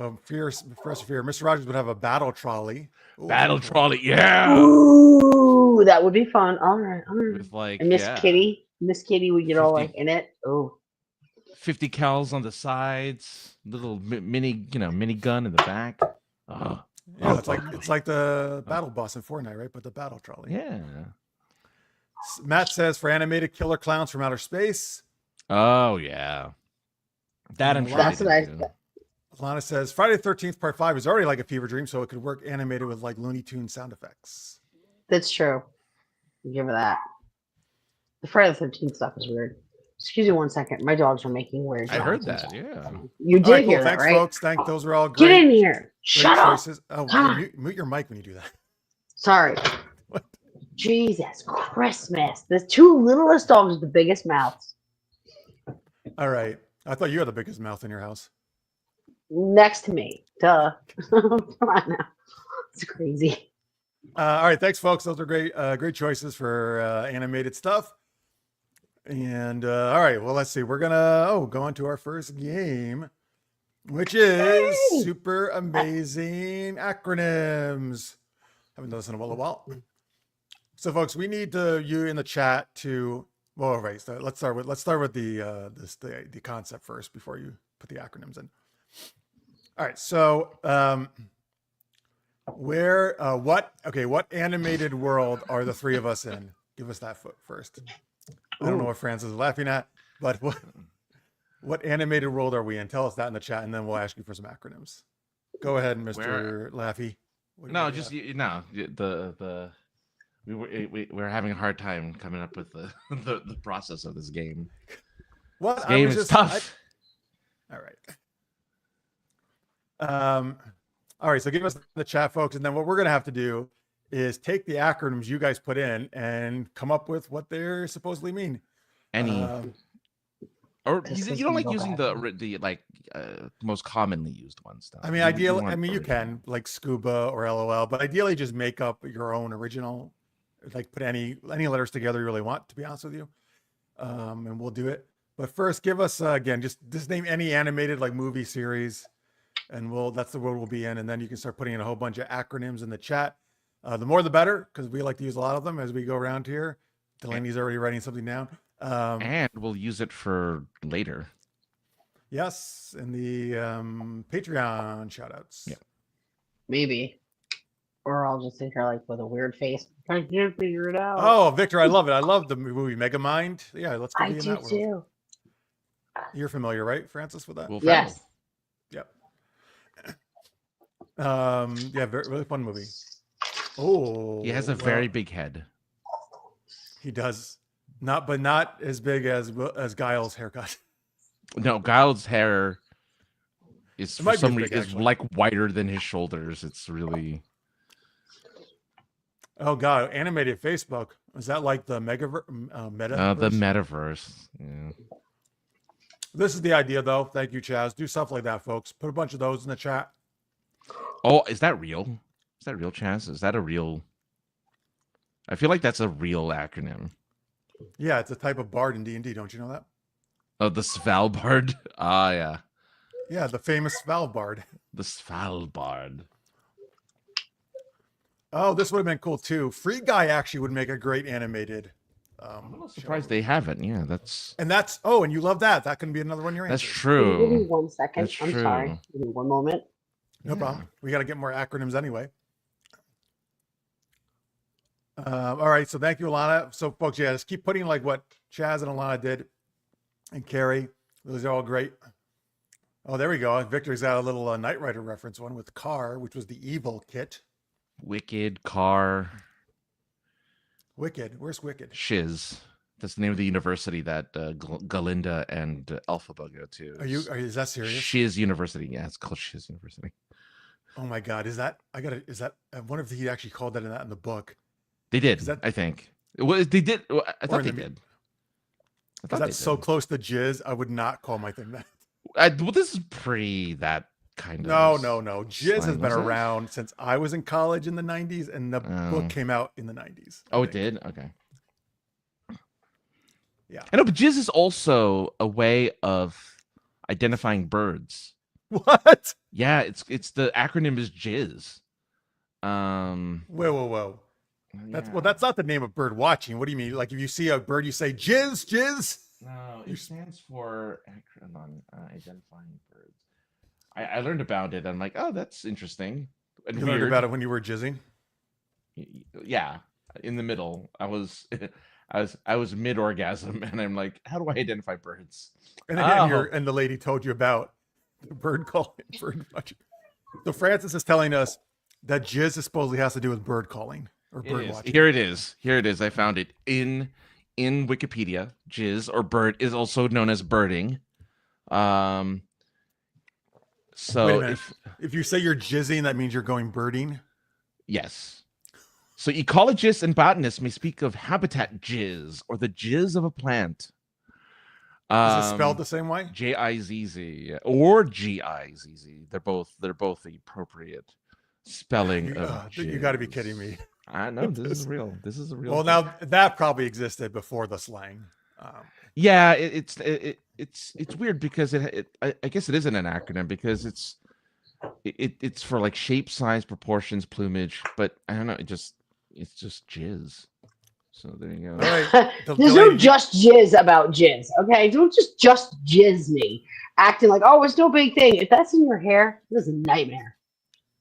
Professor Fear, Mr. Rogers would have a battle trolley. Ooh, Battle cool. trolley, yeah. Ooh, that would be fun. All right. With like And Miss Kitty would get all 50. like in it. Oh, 50 cals on the sides, little mini gun in the back. Oh, Yeah, it's like the battle boss in Fortnite, right? But the battle trolley. yeah. Matt says for animated killer clowns from outer space. Oh yeah. That I'm sure that's they what I. did do. Lana says Friday the 13th Part 5 is already like a fever dream, so it could work animated with like Looney Tunes sound effects. That's true. I'll give her that. The Friday the 13th stuff is weird. Excuse me 1 second. My dogs are making weird. I heard sounds. that. Yeah. You did All right, cool. hear that, Thanks, right? folks. Those were all great. Get in here. Great Shut up. choices. Oh, Come on. mute your mic when you do that. Sorry. What? Jesus Christmas. The 2 littlest dogs with the biggest mouths. All right. I thought you had the biggest mouth in your house. Next to me. Duh. Come on now. It's crazy. All right, thanks, folks. Those are great choices for animated stuff. And all right, well, let's see. We're gonna go on to our first game, which is Yay! super amazing acronyms. Haven't done this in a little while. So, folks, we need you in the chat to. Well, right. So let's start with the concept first before you put the acronyms in. All right. So, what animated world are the 3 of us in? Give us that first. I don't know what Francis is laughing at, but what animated world are we in? Tell us that in the chat, and then we'll ask you for some acronyms. Go ahead, Mr. Laffy. No, just we're having a hard time coming up with the process of this game. What? This game is tough. All right. All right. So give us the chat, folks, and then what we're gonna have to do is take the acronyms you guys put in and come up with what they're supposedly mean. Or you don't like using the most commonly used ones. Though. I mean, ideally, you can like scuba or LOL, but ideally just make up your own original. Like put any letters together you really want, to be honest with you, and we'll do it. But first, give us again just name any animated like movie series, and that's the world we'll be in, and then you can start putting in a whole bunch of acronyms in the chat. The more the better, because we like to use a lot of them as we go around here. Delaney's already writing something down. And we'll use it for later. Yes, in the Patreon shoutouts. Yeah. Maybe. Or I'll just sit here like with a weird face. I can't figure it out. Oh, Victor, I love it. I love the movie Megamind. Yeah, let's go be in that world. Too. You're familiar, right, Francis, with that? Yes. Yep. Yeah, really fun movie. Oh, he has a very big head. He does, not as big as Giles' haircut. No, Giles' hair is for some reason is like whiter than his shoulders. It's really. Oh God! Animated Facebook, is that like the metaverse? The metaverse. Yeah. This is the idea, though. Thank you, Chaz. Do stuff like that, folks. Put a bunch of those in the chat. Oh, is that real? Is that real, Chaz? Is that a real? I feel like that's a real acronym. Yeah, it's a type of bard in D&D. Don't you know that? Oh, the Svalbard. Ah, yeah. Yeah, the famous Svalbard. The Svalbard. Oh, this would have been cool too. Free Guy actually would make a great animated I'm a little surprised they haven't. Yeah, that's And and you love that. That can be another one of your that's answers. Can you give me true. 1 second? That's I'm true. sorry. Give me 1 moment. No problem. We got to get more acronyms anyway. All right. So thank you, Alana. So folks, yeah, just keep putting like what Chaz and Alana did and Carrie. Those are all great. Oh, there we go. Victor's got a little Knight Rider reference one with Car, which was the evil kit. Wicked Car. Wicked. Where's Wicked? Shiz. That's the name of the university that Galinda and Elphaba go to. Is that serious? Shiz University. Yeah, it's called Shiz University. Oh my God. Is that I wonder if he actually called that in the book. They did, I think. Well, they did. I thought they did. Because that's so close to jizz, I would not call my thing that. Well, this is pre that kind of. No. Jizz has been around since I was in college in the 90s, and the book came out in the 90s. Oh, it did? Okay. Yeah. I know, but jizz is also a way of identifying birds. What? Yeah, it's the acronym is jizz. Whoa. That's not the name of bird watching. What do you mean? Like if you see a bird, you say jizz? No, it stands for acronym identifying birds. I learned about it. I'm like, oh, that's interesting. And you learned about it when you were jizzing? Yeah, in the middle. I was mid orgasm, and I'm like, how do I identify birds? And then and the lady told you about the bird calling, bird watching. So Francis is telling us that jizz supposedly has to do with bird calling or bird watching. Here it is. I found it in Wikipedia. Jizz or bird is also known as birding. So if you say you're jizzing, that means you're going birding. Yes. So ecologists and botanists may speak of habitat jizz or the jizz of a plant. Is it spelled the same way? Jizz or Gizz. They're both the appropriate spelling of jizz. You got to be kidding me. I know this is real. This is a real. Well, now that probably existed before the slang. Yeah, it's weird because I guess it isn't an acronym because it's for like shape, size, proportions, plumage, but I don't know. It's just jizz. So there you go. All right. There's no just jizz about jizz, okay? Don't just jizz me, acting like, oh, it's no big thing. If that's in your hair, this is a nightmare.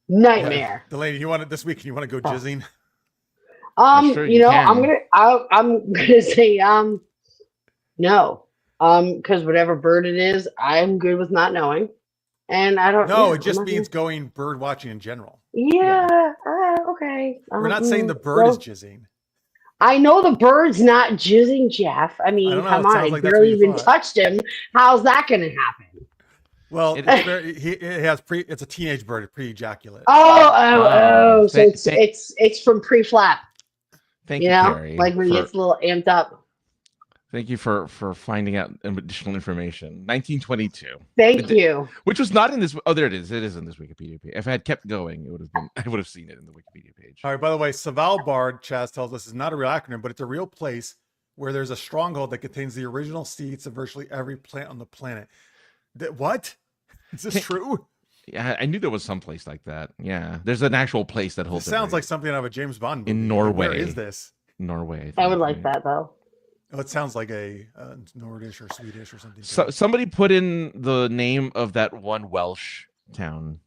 Yeah. Delaney, you want it this week? You want to go jizzing? Sure I'm gonna say no. Because whatever bird it is, I'm good with not knowing. And I don't know. No, it just means going bird watching in general. Yeah. Okay. We're not saying the bird is jizzing. I know the bird's not jizzing, Jeff. I mean, come on. I barely even touched him. How's that going to happen? Well, it's a teenage bird, pre-ejaculate. So it's from pre-flap. Thank you, Carrie, like when he gets a little amped up. Thank you for finding out additional information. 1922. Thank you. Which was not in this. Oh, there it is. It is in this Wikipedia page. If I had kept going, I would have seen it in the Wikipedia page. All right. By the way, Svalbard, Chaz tells us, is not a real acronym, but it's a real place where there's a stronghold that contains the original seeds of virtually every plant on the planet. What? Is this true? Yeah, I knew there was some place like that. Yeah, there's an actual place that holds. It sounds like something out of a James Bond movie. In Norway. Where is this? Norway. I would like that though. Oh, it sounds like a Nordish or Swedish or something. So somebody put in the name of that one Welsh town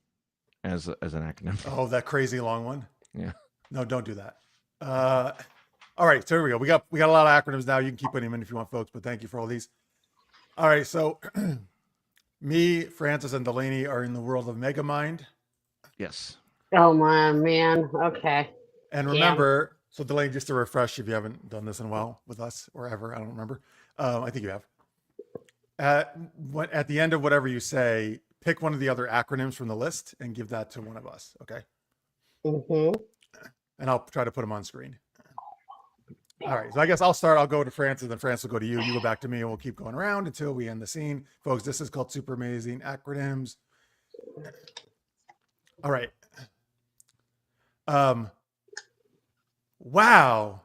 as an acronym. Oh, that crazy long one. Yeah. No, don't do that. All right, so here we go. We got a lot of acronyms now. You can keep putting them in if you want, folks. But thank you for all these. All right, so me, Francis, and Delaney are in the world of Megamind. Yes. Oh my man. Okay. And remember. So Delaney, just to refresh, if you haven't done this in a while with us or ever, I don't remember. I think you have. At the end of whatever you say, pick one of the other acronyms from the list and give that to one of us. Okay. Mm-hmm. And I'll try to put them on screen. All right. So I guess I'll start. I'll go to Francis, then Francis will go to you. You go back to me, and we'll keep going around until we end the scene, folks. This is called Super Amazing Acronyms. All right. Wow,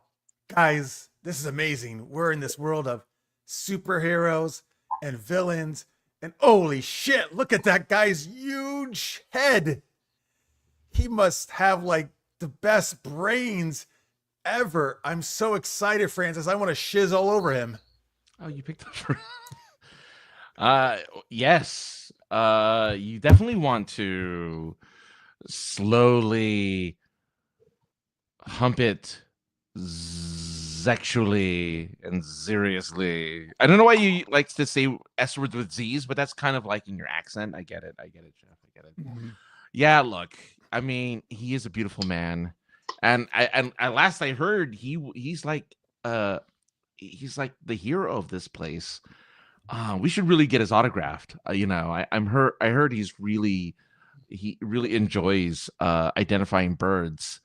guys, this is amazing. We're in this world of superheroes and villains, and holy shit, look at that guy's huge head. He must have like the best brains ever. I'm so excited, Francis. I want to shiz all over him. Oh, you picked up for yes. You definitely want to slowly hump it sexually and seriously. I don't know why you like to say S words with Z's, but that's kind of like in your accent. I get it, Jeff. I get it. Mm-hmm. Yeah, look, I mean, he is a beautiful man. And last I heard, he's like the hero of this place. We should really get his autographed. I heard he really enjoys identifying birds.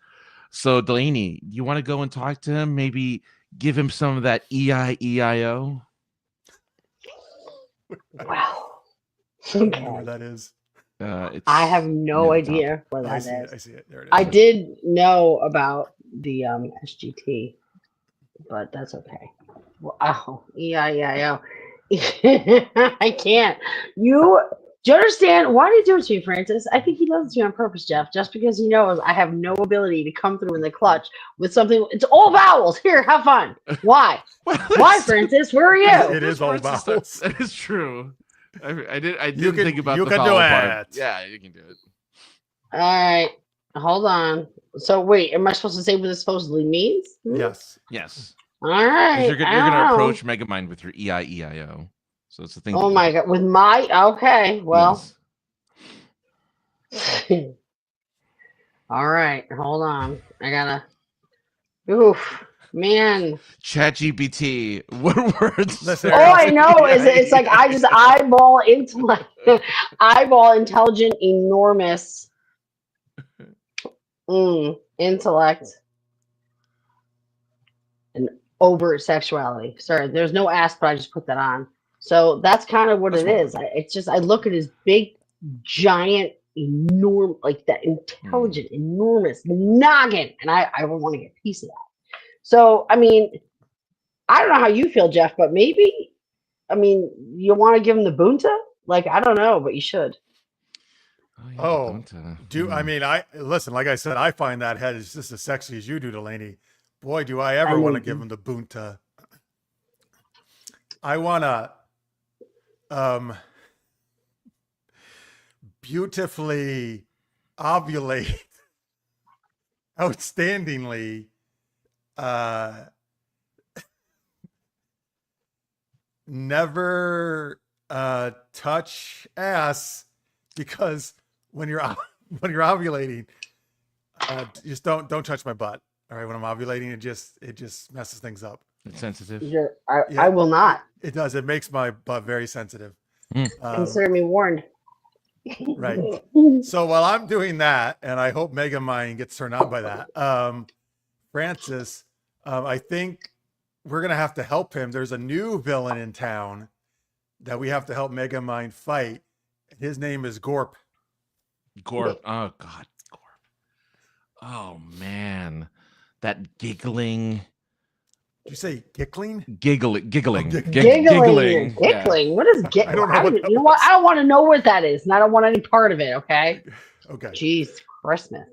So Delaney, you want to go and talk to him? Maybe give him some of that EIEIO. Wow. I don't know where that is. I have no idea where that is. I see it. There it is. I did know about the SGT, but that's okay. Wow. EIEIO. I can't. Do you understand? Why do you do it to me, Francis? I think he does it to me on purpose, Jeff, just because he knows I have no ability to come through in the clutch with something. It's all vowels. Here, have fun. Why? Why, Francis? Where are you? It is all vowels. That is true. I didn't You can- think about you the can vowel do part. it. Yeah, you can do it. All right. Hold on. So wait, am I supposed to say what this supposedly means? Yes. Yes. All right. You're gonna approach Megamind with your EIEIO. So it's the thing. Oh my god. With my okay. Well. Yes. All right. Hold on. I gotta. Oof. Man. ChatGPT. What words? Listen, All I know is it's like I just eyeball intelligent, enormous intellect and overt sexuality. Sorry, there's no ass, but I just put that on. So that's kind of what it is. It's just I look at his big, giant, enormous, like that intelligent, enormous noggin, and I would want to get a piece of that. So I mean, I don't know how you feel, Jeff, but maybe, I mean, you want to give him the bunta? Like, I don't know, but you should. I mean, listen, like I said, I find that head is just as sexy as you do, Delaney. Boy, do I ever want to give him the bunta. I want to beautifully ovulate outstandingly never touch ass, because when you're ovulating, just don't touch my butt. All right, when I'm ovulating, it just messes things up. It's sensitive. I will not. It does. It makes my butt very sensitive. Consider me warned. Right. So while I'm doing that, and I hope Megamind gets turned on by that, Francis, I think we're gonna have to help him. There's a new villain in town that we have to help Megamind fight. His name is Gorp. Gorp. Oh God, Gorp. Oh man, that giggling. Did you say giggling? Giggling. Oh, Giggling. Yeah. What is giggling? I don't know. You know what? I don't want to know what that is, and I don't want any part of it. Okay. Okay. Jeez, Christmas.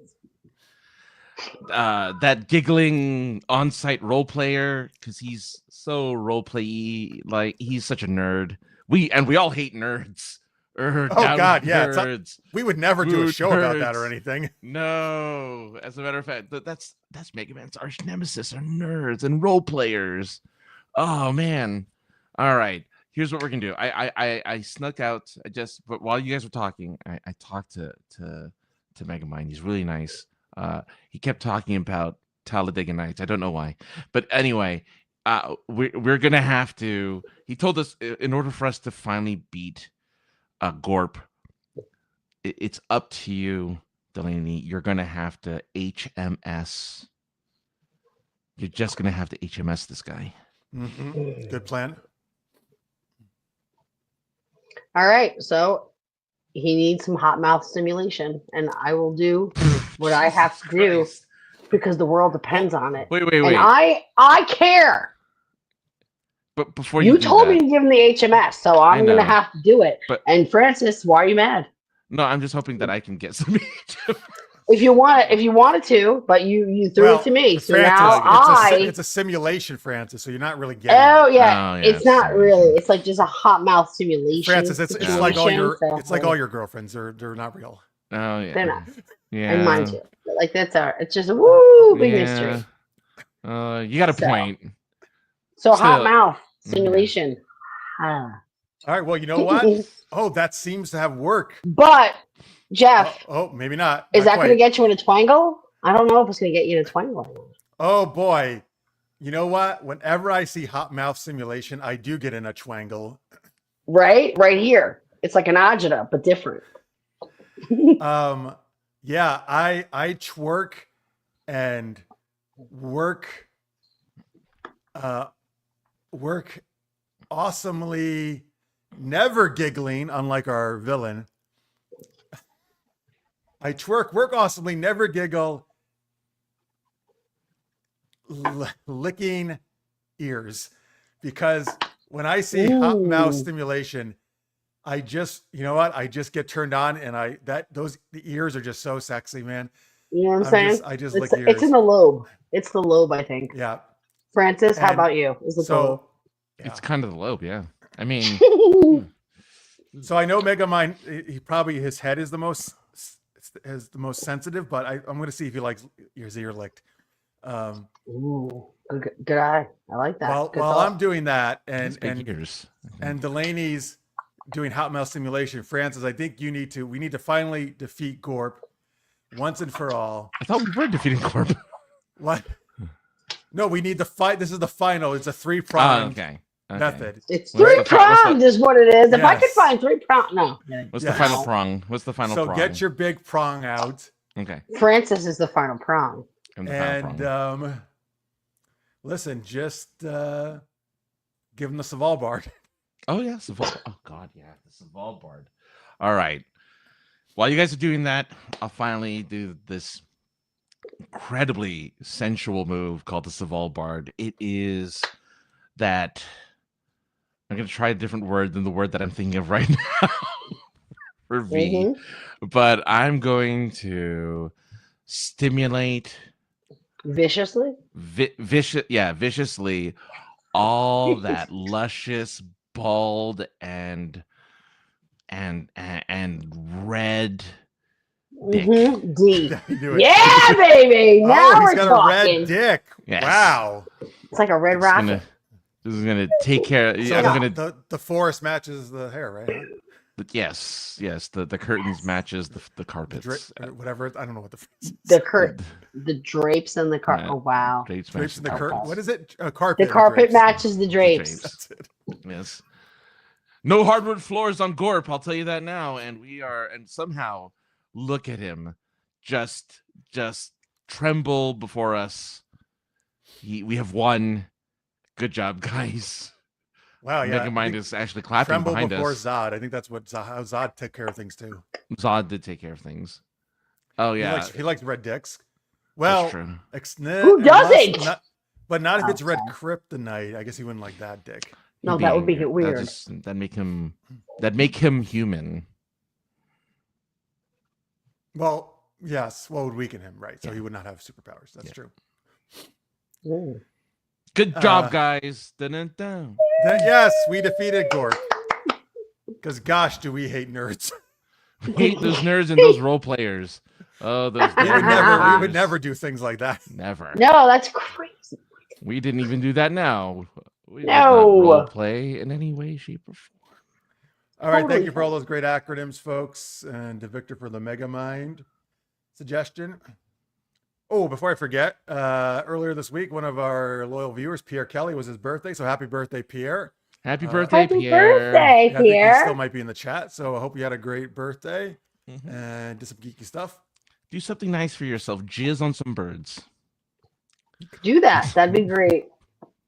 That giggling on-site role player, because he's so role play, like he's such a nerd. We all hate nerds. Oh God, yeah. Nerds. We would never do a show about that or anything. No, as a matter of fact, that's Mega Man's arch nemesis are nerds and role players. Oh man. All right. Here's what we're gonna do. I snuck out. But while you guys were talking, I talked to Megamind. He's really nice. He kept talking about Talladega Nights. I don't know why, but anyway, we're gonna have to. He told us in order for us to finally beat Gorp, it's up to you, Delaney. You're gonna have to HMS. You're just gonna have to HMS this guy. Mm-hmm. Good plan. All right, so he needs some hot mouth stimulation, and I will do what I have to do because the world depends on it. Wait. And I care. But before you do told that, me to give him the HMS, so I'm gonna have to do it. But- and Francis, why are you mad? No, I'm just hoping that I can get some. if you wanted to, but you threw it to me, so Francis, now it's a simulation, Francis. So you're not really getting. Oh it. yeah, Oh, yeah, it's not simulation. really. It's like just a hot mouth simulation. Francis, it's like all your situation, it's like all your girlfriends. They're not real. Oh yeah. They're not. Yeah. And mind you, like it's just a woo big Yeah. mystery. You got a So- point. So Still- hot mouth simulation. Ah. All right. Well, you know what? Oh, that seems to have work. But Jeff, Maybe not. is Not that going to quite. get you in a twangle? I don't know if it's going to get you in a twangle. Oh boy. You know what? Whenever I see hot mouth simulation, I do get in a twangle. Right here. It's like an agita, but different. Yeah, I twerk and work awesomely, never giggling, unlike our villain. I work awesomely, never giggle, licking ears, because when I see hot mouth stimulation, I just, you know what? I just get turned on, and the ears are just so sexy, man. You know what I'm saying? I just lick ears. It's in the lobe. It's the lobe, I think. Yeah. Francis, how And about you? Is the lobe? Yeah. It's kind of the lobe, yeah. I mean, So I know Megamind, his head is the most sensitive, but I'm going to see if he likes his ear licked. Ooh, good eye. I like that. While I'm doing that, and ears. and Delaney's doing hot mouth simulation, Francis, I think we need to finally defeat Gorp once and for all. I thought we were defeating Corp. What? No, we need the fight. This is the final. It's a 3-pronged Okay. method. It's What's the 3-pronged is what it is. If I could Yes. find 3-pronged, no. What's the final prong? What's the final So prong? get your big prong out. Okay. Francis is the final prong. And the final prong. Listen, just give him the Svalbard. Oh yeah, Svalbard. Oh god, yeah, the Svalbard. All right. While you guys are doing that, I'll finally do this incredibly sensual move called the Svalbard. It is that I'm gonna try a different word than the word that I'm thinking of right now for V, but I'm going to stimulate Viciously. viciously all that luscious, bald, and red dick. D. Do it. Yeah, baby. Now he's we're got talking. a red dick. Yes. Wow. It's like a red rocket. This is gonna take care. So I'm gonna. the forest matches the hair, right? Yes. The curtains matches the carpets. Whatever. I don't know what the The drapes and the carpet. Oh wow. Drapes drapes in the carpets. curtain. What is it? Carpet. The carpet drapes. matches the drapes. That's it. Yes. No hardwood floors on Gorp. I'll tell you that now. And somehow look at him, just tremble before us. We have won. Good job, guys. Wow, yeah. Megamind is actually clapping Tremble behind before us. Zod. I think that's what how Zod took care of things too. Zod did take care of things. Oh yeah, He likes red dicks. Well, true. Who doesn't? But not if it's red kryptonite. I guess he wouldn't like that dick. No, that would be weird. That make him human. Well, yes. What would weaken him, right? So he would not have superpowers. That's true. Ooh. Good job, guys. Dun-dun-dun. Yes, we defeated Gorp. Because gosh, do we hate nerds. We hate those nerds and those role players. Oh, those we nerds. would never do things like that. Never. No, that's crazy. We didn't even do that now. We would No. not role play in any way, shape, or form. All right, thank you for all those great acronyms, folks, and to Victor for the Megamind suggestion. Oh, before I forget, earlier this week, one of our loyal viewers, Pierre Kelly, was his birthday. So happy birthday, Pierre. Happy birthday, Happy Pierre. birthday, I think he Pierre. still might be in the chat. So I hope you had a great birthday and did some geeky stuff. Do something nice for yourself. Jizz on some birds. Do that. That'd be great.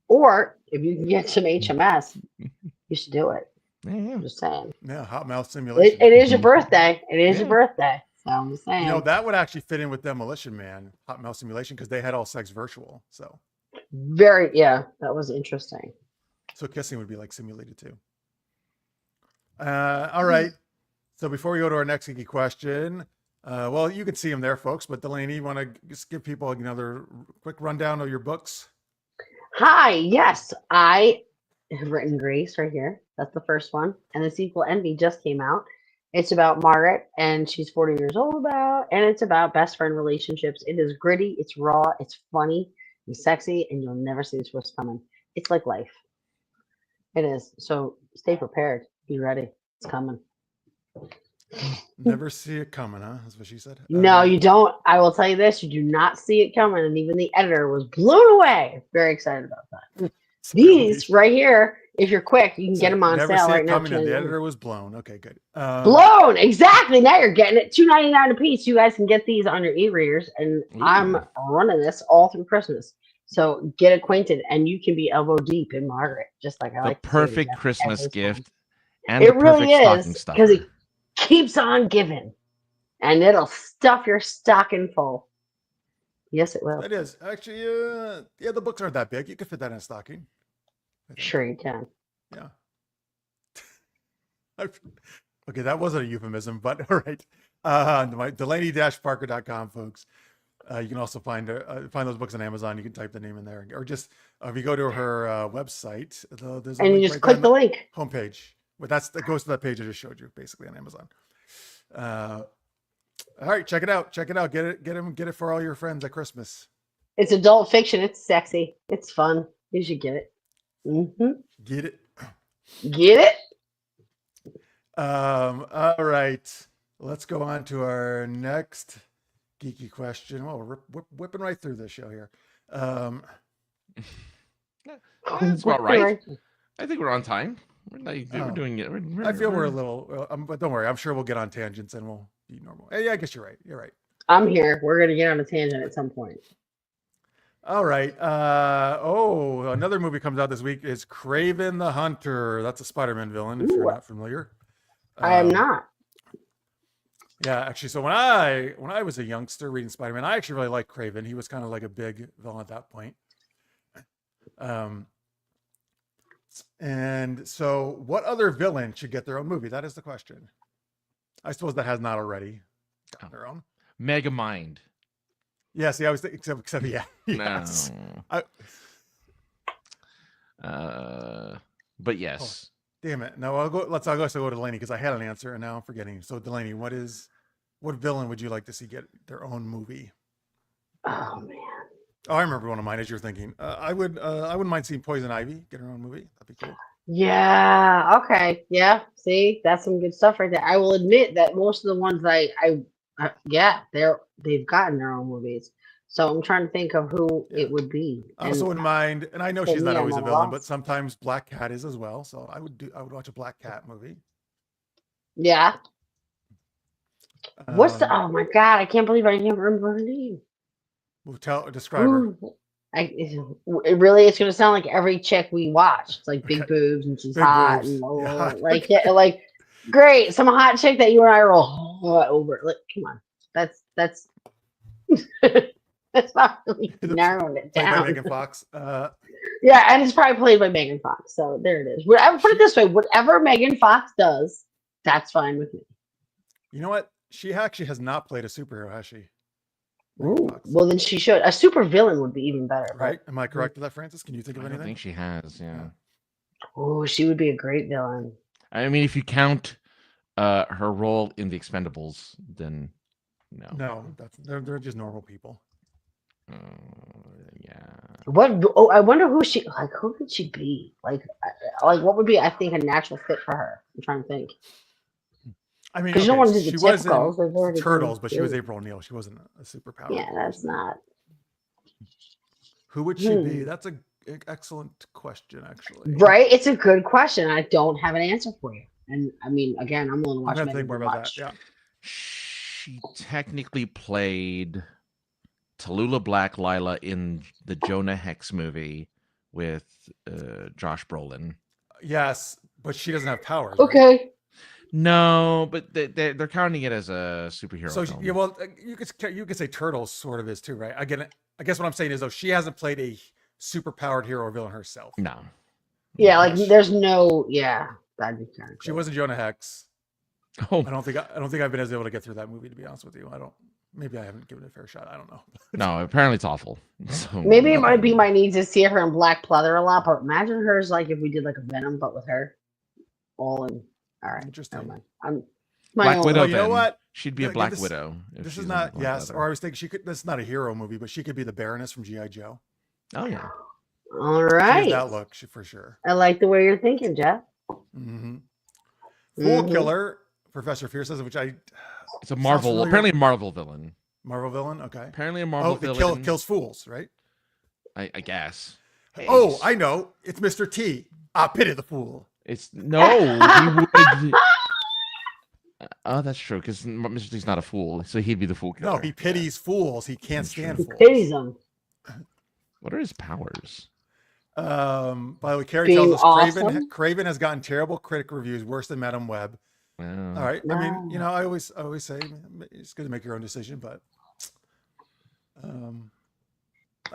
Or if you can get some HMS, you should do it. Yeah. I'm just saying. Yeah, hot mouth simulation. It is your birthday. It is your birthday. So I'm just saying. You know, that would actually fit in with Demolition Man, hot mouth simulation, because they had all sex virtual. So that was interesting. So kissing would be like simulated too. All right. So before we go to our next geeky question, Well, you can see them there, folks. But Delaney, you want to just give people another quick rundown of your books? Hi, yes, I have written Grace right here. That's the first one. And the sequel, Envy, just came out. It's about Margaret, and she's 40 years old and it's about best friend relationships. It is gritty, it's raw, it's funny, it's sexy, and you'll never see the twist coming. It's like life. It is. So stay prepared. Be ready. It's coming. Never see it coming, huh? That's what she said. No, you don't. I will tell you this: you do not see it coming, and even the editor was blown away. Very excited about that. These right here, if you're quick, you can get them on never sale see right it now. coming, and the editor was blown. Okay, good. Blown, exactly. Now you're getting it $2.99 a piece. You guys can get these on your e-readers, and I'm running this all through Christmas. So get acquainted, and you can be elbow deep in Margaret, just like I like. The perfect Christmas gift, and it the perfect really stocking is stuffer. because it keeps on giving, and it'll stuff your stocking full. Yes, it will. It is actually, yeah. The books aren't that big. You can fit that in a stocking. Sure, you can. Yeah. Okay, that wasn't a euphemism, but all right. My Delaney-Parker.com, folks. You can also find those books on Amazon. You can type the name in there, or just if you go to her website, there's a and link you just right click the link. Homepage. But that goes to that page I just showed you, basically on Amazon. All right, check it out. Check it out. Get it for all your friends at Christmas. It's adult fiction. It's sexy. It's fun. You should get it. Get it. Get it. All right. Let's go on to our next geeky question. Well, we're whipping right through this show here. That's about right. I think we're on time. We're doing it. I feel we're a little, but don't worry. I'm sure we'll get on tangents and we'll be normal. Yeah, I guess you're right. You're right. I'm here. We're gonna get on a tangent at some point. All right. Another movie comes out this week is Kraven the Hunter. That's a Spider-Man villain, if you're not familiar. I am not. Yeah, actually, so when I was a youngster reading Spider-Man, I actually really liked Kraven. He was kind of like a big villain at that point. And so what other villain should get their own movie? That is the question. I suppose that has not already gotten their own. Megamind. Yeah, see, I was thinking, except yeah. Yes. But yes. Oh, damn it. No, I'll go to Delaney because I had an answer and now I'm forgetting. So Delaney, what villain would you like to see get their own movie? Oh man. Oh, I remember one of mine as you're thinking. I wouldn't mind seeing Poison Ivy get her own movie. That'd be cool. Yeah. Okay. Yeah. See, that's some good stuff right there. I will admit that most of the ones they've gotten their own movies. So I'm trying to think of who it would be. I also wouldn't mind, and I know she's not always a villain, but sometimes Black Cat is as well. So I would watch a Black Cat movie. Yeah. What's the? Oh my god! I can't believe I can't remember her name. Describe her. It really is going to sound like every chick we watch. It's like big boobs and she's big hot boobs. And like great, some hot chick that you and I roll over. Like, come on, that's that's not really narrowing it down. By Megan Fox. Yeah, and it's probably played by Megan Fox. So there it is. I would put it this way: whatever Megan Fox does, that's fine with me. You know what? She actually has not played a superhero, has she? Ooh, well, then she should. A super villain would be even better. Right? Am I correct with that, Francis? Can you think of anything? I think she has, yeah. Oh, she would be a great villain. I mean, if you count her role in The Expendables, then no. No, they're just normal people. Yeah. What? Oh, I wonder who she like. Who could she be? Like what would be? I think a natural fit for her. I'm trying to think. I mean, you don't want to do the she was in Turtles, but she was April O'Neil. She wasn't a superpower. Yeah, that's not. Who would she be? That's an excellent question, actually. Right? It's a good question. I don't have an answer for you. And I mean, again, I'm willing to watch. I'm gonna think more about that. Yeah. She technically played Tallulah Black Lila in the Jonah Hex movie with Josh Brolin. Yes, but she doesn't have powers. Okay. Right? No, but they're counting it as a superhero. So film. yeah, well, you could say Turtles sort of is too, right? Again, I guess what I'm saying is though she hasn't played a superpowered hero or villain herself. No. Yeah, like there's no. Yeah, that'd be kind of. She wasn't Jonah Hex. Oh I don't think I've been able to get through that movie, to be honest with you. Maybe I haven't given it a fair shot. I don't know. no, apparently it's awful. So Maybe it might be my need to see her in black pleather a lot, but imagine hers like if we did like a Venom, but with her all in. All right, Interesting. never mind. I'm Black Widow. Oh, you know then. what? She'd be a Yeah, Black this- Widow. If This she's is in not Black yes, Leather. or I was thinking she could. This is not a hero movie, but she could be the Baroness from GI Joe. Oh yeah. all She has right. that look for sure. I like the way you're thinking, Jeff. Mm-hmm. Fool Mhm. Killer, Professor Fierce says, which It's a Marvel. familiar. Apparently a Marvel villain. Marvel villain. Okay. Apparently a Marvel Oh, it villain. kills fools, right? I guess. Oh, I know. It's Mr. T. I pity the fool. It's no. He would. Oh, that's true. Because Mr. T's not a fool, so he'd be the fool killer. No, he pities fools. He can't stand He fools. pities them. What are his powers? By the way, Carrie Being tells us awesome? Kraven has gotten terrible critic reviews, worse than Madam Web. Wow. All right. I mean, Wow. you know, I always say it's good to make your own decision, but I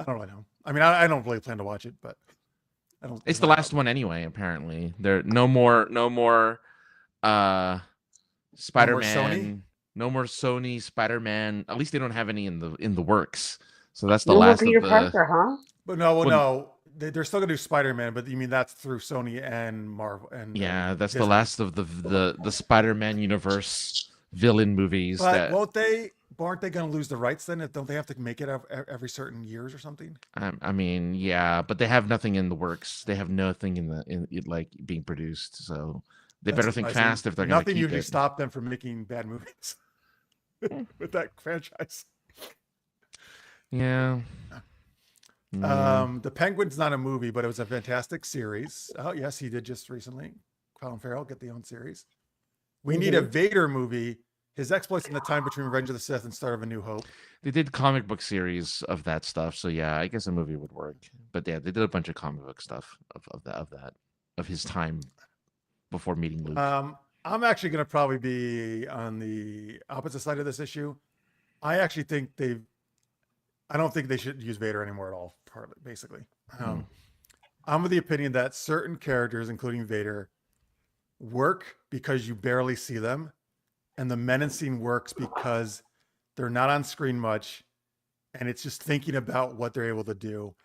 don't really know. I mean, I don't really plan to watch it, but I don't. It's the last one anyway. Apparently, there no more. Spider-Man. No more Sony Spider-Man. At least they don't have any in the works. So that's the No more last Peter of the. Parker, huh? But no, Well, no, they're still gonna do Spider-Man, but you mean that's through Sony and Marvel and Yeah, that's the Disney. last of the Spider-Man universe villain movies. But that won't they? Aren't they going to lose the rights then? Don't they have to make it every certain years or something? I mean, yeah, but they have nothing in the works. They have nothing in like being produced. So they better think surprising. fast if they're going to Nothing keep usually it. stop them from making bad movies with that franchise. Yeah. The Penguin's not a movie, but it was a fantastic series. Oh yes, he did just recently. Colin Farrell get the own series. We need a Vader movie. His exploits in the time between Revenge of the Sith and Start of a New Hope. They did comic book series of that stuff, so yeah, I guess a movie would work. But yeah, they did a bunch of comic book stuff of his time before meeting Luke. I'm actually going to probably be on the opposite side of this issue. I actually think I don't think they should use Vader anymore at all. Partly, basically, I'm of the opinion that certain characters, including Vader, work because you barely see them. And the menacing works because they're not on screen much, and it's just thinking about what they're able to do.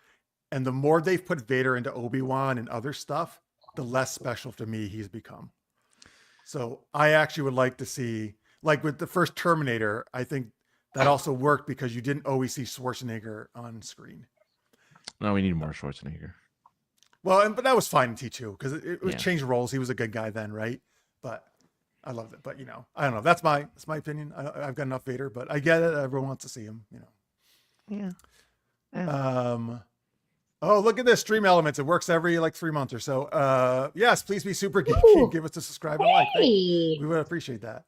And the more they've put Vader into Obi-Wan and other stuff, the less special to me he's become. So I actually would like to see, like with the first Terminator, I think that also worked because you didn't always see Schwarzenegger on screen. No, we need more Schwarzenegger. Well, but that was fine in T2 because it was Yeah. changed roles. He was a good guy then, right? But I loved it, but I don't know. That's my opinion. I've got enough Vader, but I get it. Everyone wants to see him, Yeah. Oh, look at this Stream Elements. It works every like 3 months or so. Yes, please be super geeky and give us a subscribe and like. Hey. We would appreciate that.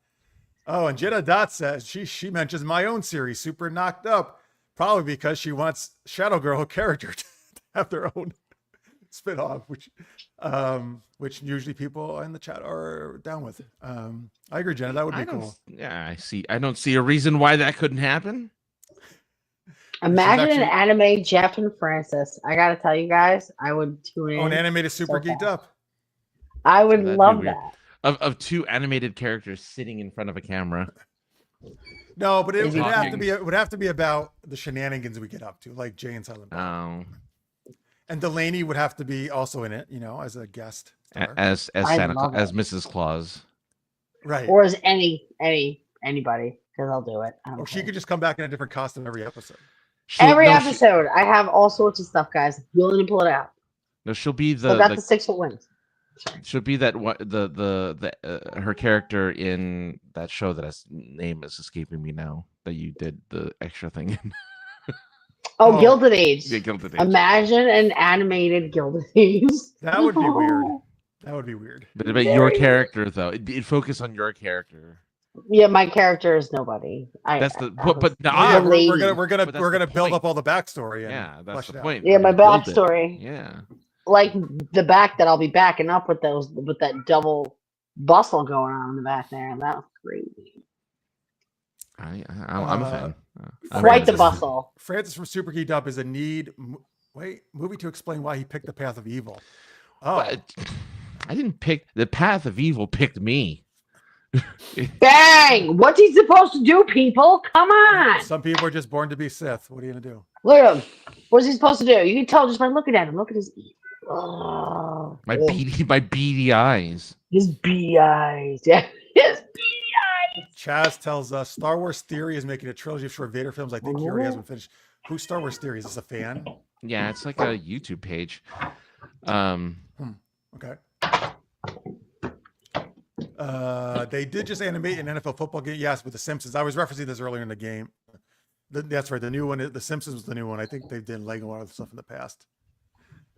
Oh, and Jenna Dot says she mentions my own series, Super Knocked Up, probably because she wants Shadow Girl character to have their own spin-off, which usually people in the chat are down with. I agree, Jenna. That would be cool. Yeah, I don't see a reason why that couldn't happen. Imagine an anime Jeff and Francis. I gotta tell you guys, I would tune in. Oh, an animated Super so Geeked fast. Up. I would That'd be love weird. that. Of two animated characters sitting in front of a camera. No, but it Is would he have to be. It would have to be about the shenanigans we get up to, like Jay and Silent Bob. Oh, And Delaney would have to be also in it, as a guest star. as I Santa love as it. Mrs. Claus. Right. Or as anybody, because I'll do it. I don't Or she care. could just come back in a different costume every episode. Every episode, I have all sorts of stuff, guys. Willing to pull it out. She'll be So that's the 6 foot wings. she'll be that what her character in that show that his name is escaping me now that you did the extra thing in. Oh, Gilded Age. Yeah, Gilded Age. Imagine an animated Gilded Age. That would be weird. That would be weird. But your character though, it'd focus on your character. Yeah, my character is nobody. That's the I but was- Yeah, no, lady. we're But that's gonna the build point. up all the backstory. And yeah, that's flesh the it out. point. Yeah, my We're gonna build it. backstory. Yeah. Like the back that I'll be backing up with that double bustle going on in the back there. That was crazy. I'm a fan. I'm Quite the a fan. bustle. Francis from Super Geeked Up is a movie to explain why he picked the path of evil. Oh, But I didn't pick the path of evil. Picked me. Bang! What's he supposed to do, people? Come on! Some people are just born to be Sith. What are you gonna do? Look at him. What's he supposed to do? You can tell just by looking at him. Look at his oh, My beady eyes. his beady eyes. Yeah, his Chaz tells us Star Wars Theory is making a trilogy of short Vader films. I think he already has them finished. Who's Star Wars Theory? Is this a fan? Yeah, it's like a YouTube page. Okay. They did just animate an NFL football game. Yes, with The Simpsons. I was referencing this earlier in the game. That's right. The new one, The Simpsons was the new one. I think they've done Lego and other stuff in the past.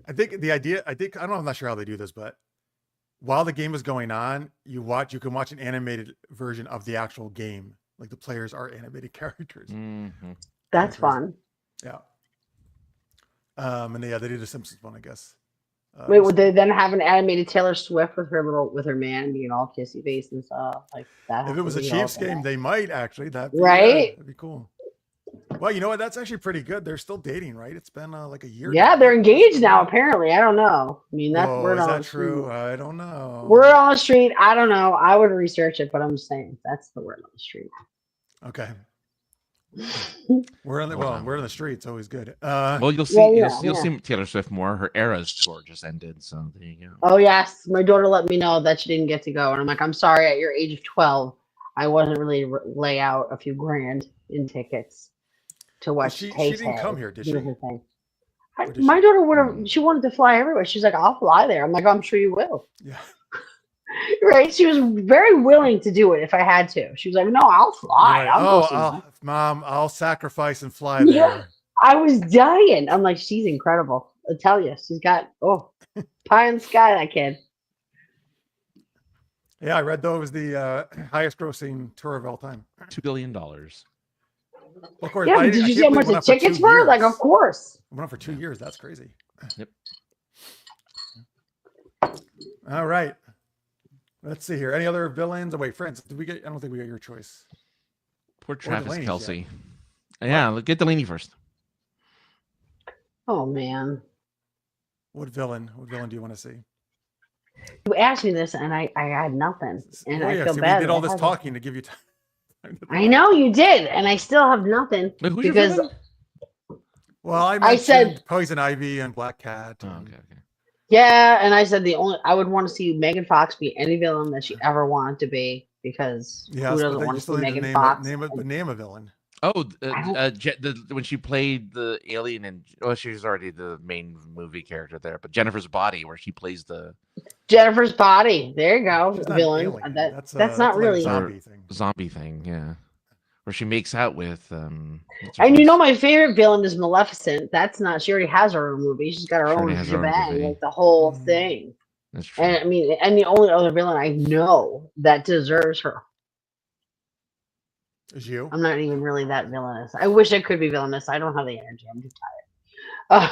I think the idea, I don't know, I'm not sure how they do this, but while the game is going on, you can watch an animated version of the actual game. Like the players are animated characters. Mm-hmm. That's fun. Yeah. And yeah, they did a Simpsons one, I guess. Wait, would they then have an animated Taylor Swift with her man being all kissy face and stuff like that? If it was a Chiefs game, they might actually. That'd be, right? That'd be cool. Well, you know what? That's actually pretty good. They're still dating, right? It's been like a year. Yeah, they're engaged now. Apparently, I don't know. I mean, that's word on the street. Is that true? I don't know. Word on the street. I don't know. I would research it, but I'm just saying that's the word on the street. Okay. We're on the street. It's always good. Well, you'll see. You'll see Taylor Swift more. Her Eras tour just ended, so there you go. Oh yes, my daughter let me know that she didn't get to go, and I'm like, I'm sorry. At your age of 12, I wasn't really lay out a few grand in tickets to watch. She didn't come here, did she? My daughter would have. She wanted to fly everywhere. She's like, I'll fly there. I'm like, I'm sure you will. Yeah. Right? She was very willing to do it if I had to. She was like, no, I'll fly. Right. Mom, I'll sacrifice and fly there. Yeah, I was dying. I'm like, she's incredible. I'll tell you, she's got pie in the sky, that kid. Yeah, I read though it was the highest grossing tour of all time. $2 billion. Well, of course, yeah, but did you see how much the tickets were? Like, of course. It went on for 2 years. That's crazy. Yep. All right. Let's see here. Any other villains? Oh, wait, friends. Did we get? I don't think we got your choice. Poor Travis Kelce. Yeah, let's get Delaney first. Oh man. What villain do you want to see? You asked me this, and I had nothing, and I feel bad. We did all this talking to give you time. I know you did, and I still have nothing. Wait, who's because. Your well, I said Poison Ivy and Black Cat. Oh, okay. Yeah, and I said I would want to see Megan Fox be any villain that she ever wanted to be, because who doesn't want to see Megan Fox? Name a villain. Oh, when she played the alien and she was already the main movie character there, but Jennifer's Body, where she plays the Jennifer's Body. There you go, villain. That's not really like a zombie thing. Yeah, where she makes out with. And you know, my favorite villain is Maleficent. That's not. She already has her own movie. She's got her own shebang, like the whole thing. That's true. And I mean, and the only other villain I know that deserves her is you. I'm not even really that villainous. I wish I could be villainous. I don't have the energy. I'm too tired.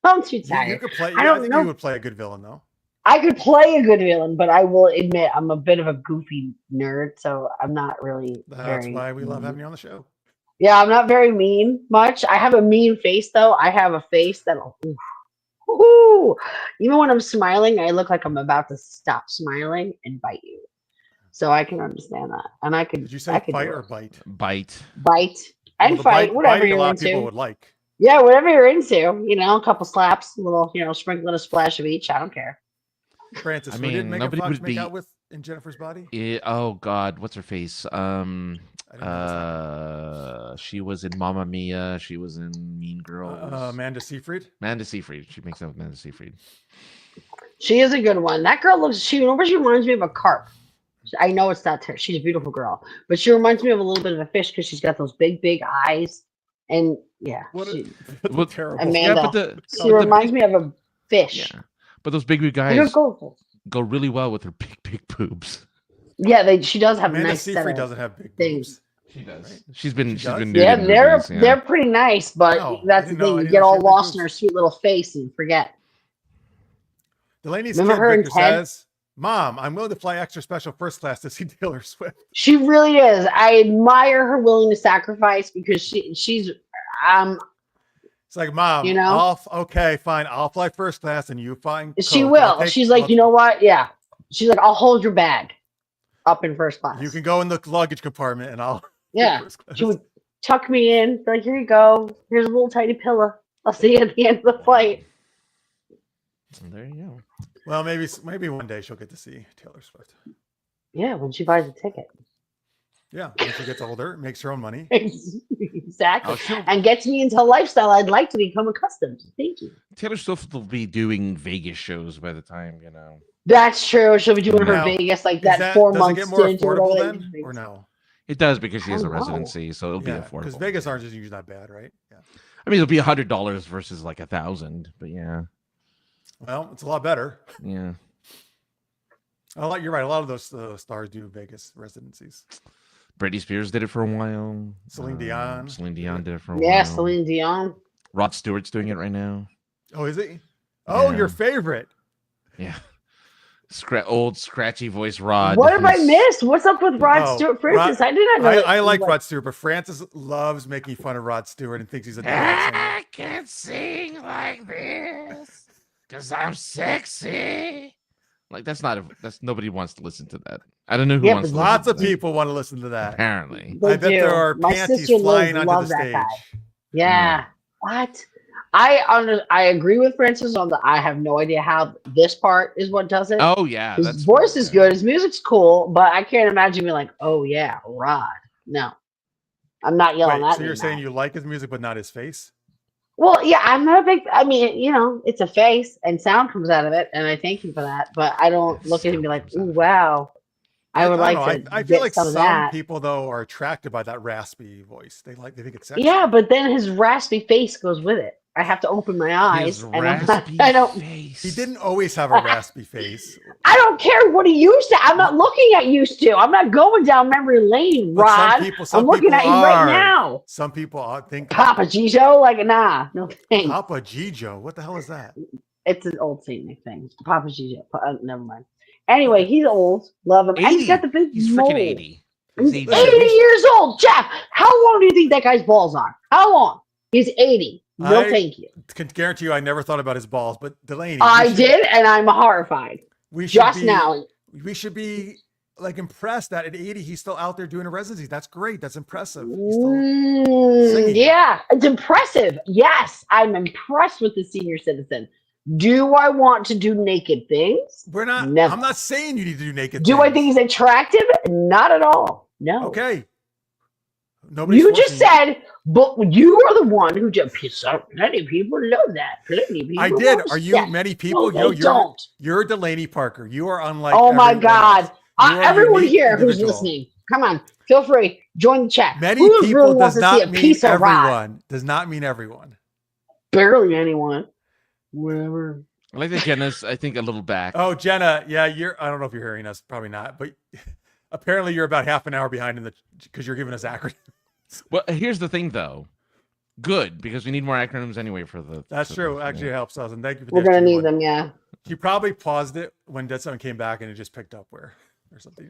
I'm too tired. You could play. I think you would play a good villain, though. I could play a good villain, but I will admit I'm a bit of a goofy nerd, so I'm not really. That's why we love having you on the show. Yeah, I'm not very mean much. I have a mean face, though. I have a face that'll. Even when I'm smiling, I look like I'm about to stop smiling and bite you. So I can understand that, and I could. Did you say fight or bite? Bite and fight, whatever you're into. A lot of people would like. Yeah, whatever you're into. You know, a couple slaps, a little, sprinkling a splash of each. I don't care. Francis, who did Megan Fox make out with in Jennifer's Body? Oh God, what's her face? She was in Mamma Mia. She was in Mean Girls. Amanda Seyfried. She makes out with Amanda Seyfried. She is a good one. That girl looks. She reminds me of a carp. I know it's not her. She's a beautiful girl, but she reminds me of a little bit of a fish because she's got those big eyes. And yeah, what terrible. Amanda. She reminds me of a fish. Yeah, but those big eyes go really well with her big boobs. Yeah, she does have Amanda nice. Seyfried doesn't have big boobs. She does. Right? She's been. Yeah, they're pretty nice, but that's the thing. You get all lost in her sweet little face and forget. Delaney's kid Victor says, "Mom, I'm willing to fly extra special first class to see Taylor Swift." She really is. I admire her willing to sacrifice because she's. It's like, Mom, okay, fine. I'll fly first class and you fly. She will. She's like, you know what? Yeah. She's like, I'll hold your bag. up in first class. You can go in the luggage compartment, and I'll. Yeah, first class. she would tuck me in. Like, here you go. Here's a little tiny pillow. I'll see you at the end of the flight. There you go. Well, maybe one day she'll get to see Taylor Swift. Yeah, when she buys a ticket. Yeah, when she gets older, makes her own money. Exactly. Oh, and gets me into a lifestyle I'd like to become accustomed to. Thank you. Taylor Swift will be doing Vegas shows by the time, you know. That's true. She'll be doing her Now, Vegas like Is that 4 does it months get more stint or affordable whatever then, they do. or no? It does because she has a I don't know. residency, so it'll be Yeah, affordable. because Vegas aren't just usually that bad, right? Yeah. I mean, it'll be $100 versus like $1,000, but yeah. Well, it's a lot better. Yeah. You're right. A lot of those stars do Vegas residencies. Britney Spears did it for a while. Celine Dion. Celine Dion did it for a while. Yeah, Celine Dion. Rod Stewart's doing it right now. Oh, is he? Oh, Yeah. your favorite. Yeah. Old scratchy voice Rod. What have I who's- missed? What's up with Rod Oh, Stewart? Francis, I did not know. I like Rod Stewart, but Francis loves making fun of Rod Stewart and thinks he's a dad singer. I can't sing like this because I'm sexy. Like that's nobody wants to listen to that. I don't know who Yeah, wants but to Lots listen of to that. people want to listen to that. Apparently. They I bet do. there are My panties sister flying Liz onto the loves that stage. guy. Yeah. What? I agree with Francis on the. I have no idea how this part is what does it. Oh yeah. His voice is good. His music's cool, but I can't imagine being like, oh yeah, Rod. No, I'm not yelling Wait, at so me you're now. saying you like his music, but not his face? Well, yeah, I'm not a big. I mean, it's a face and sound comes out of it, and I thank you for that. But I don't look at him and be like, "Ooh, wow." I would don't like know. to. I feel get like some of some that. people though are attracted by that raspy voice. They think it's sexy. Yeah, but then his raspy face goes with it. I have to open my eyes, His and I'm not, raspy I don't. face. He didn't always have a raspy face. I don't care what he used to. I'm not looking at used to. I'm not going down memory lane, But Rod. some I'm looking people at you are. right now. Some people think Papa Gijo, like nah, no thanks. Papa Gijo. What the hell is that? It's an old Saint thing. Papa Gijo. Never mind. Anyway, he's old. Love him. And he's got the big He's mole. freaking 80. He's He's 80 80. years old. Jeff, how long do you think that guy's balls are? How long? He's 80. No, I thank you. Can guarantee you, I never thought about his balls, but Delaney, I did, and I'm horrified. We should Just be, now. We should be like impressed that at 80 he's still out there doing a residency. That's great. That's impressive. He's still singing. Yeah, it's impressive. Yes, I'm impressed with the senior citizen. Do I want to do naked things? We're not. Never. I'm not saying you need to do naked. Do I things. think he's attractive? Not at all. No. Okay. Nobody. You just said, but you are the one who just pissed off. Plenty of people love that. Plenty of people. I did. love Are you that. many people? No, they don't. You're Delaney Parker. You are unlike. Oh my everyone God. else. You are a Everyone unique here who's individual. listening, come on, feel free, join the chat. Many Who people really wants does to see not a mean piece of rock? everyone. Does not mean everyone. Barely anyone. Whatever. I like that Jenna's, I think, a little back. Oh, Jenna, yeah, I don't know if you're hearing us, probably not, but apparently you're about half an hour behind because you're giving us acronyms. Well, here's the thing, though. Good, because we need more acronyms anyway for the. That's for true. the- Actually, it helps us, and thank you for We're the gonna extra need one. them, yeah. She probably paused it when Dead Seven came back, and it just picked up or something.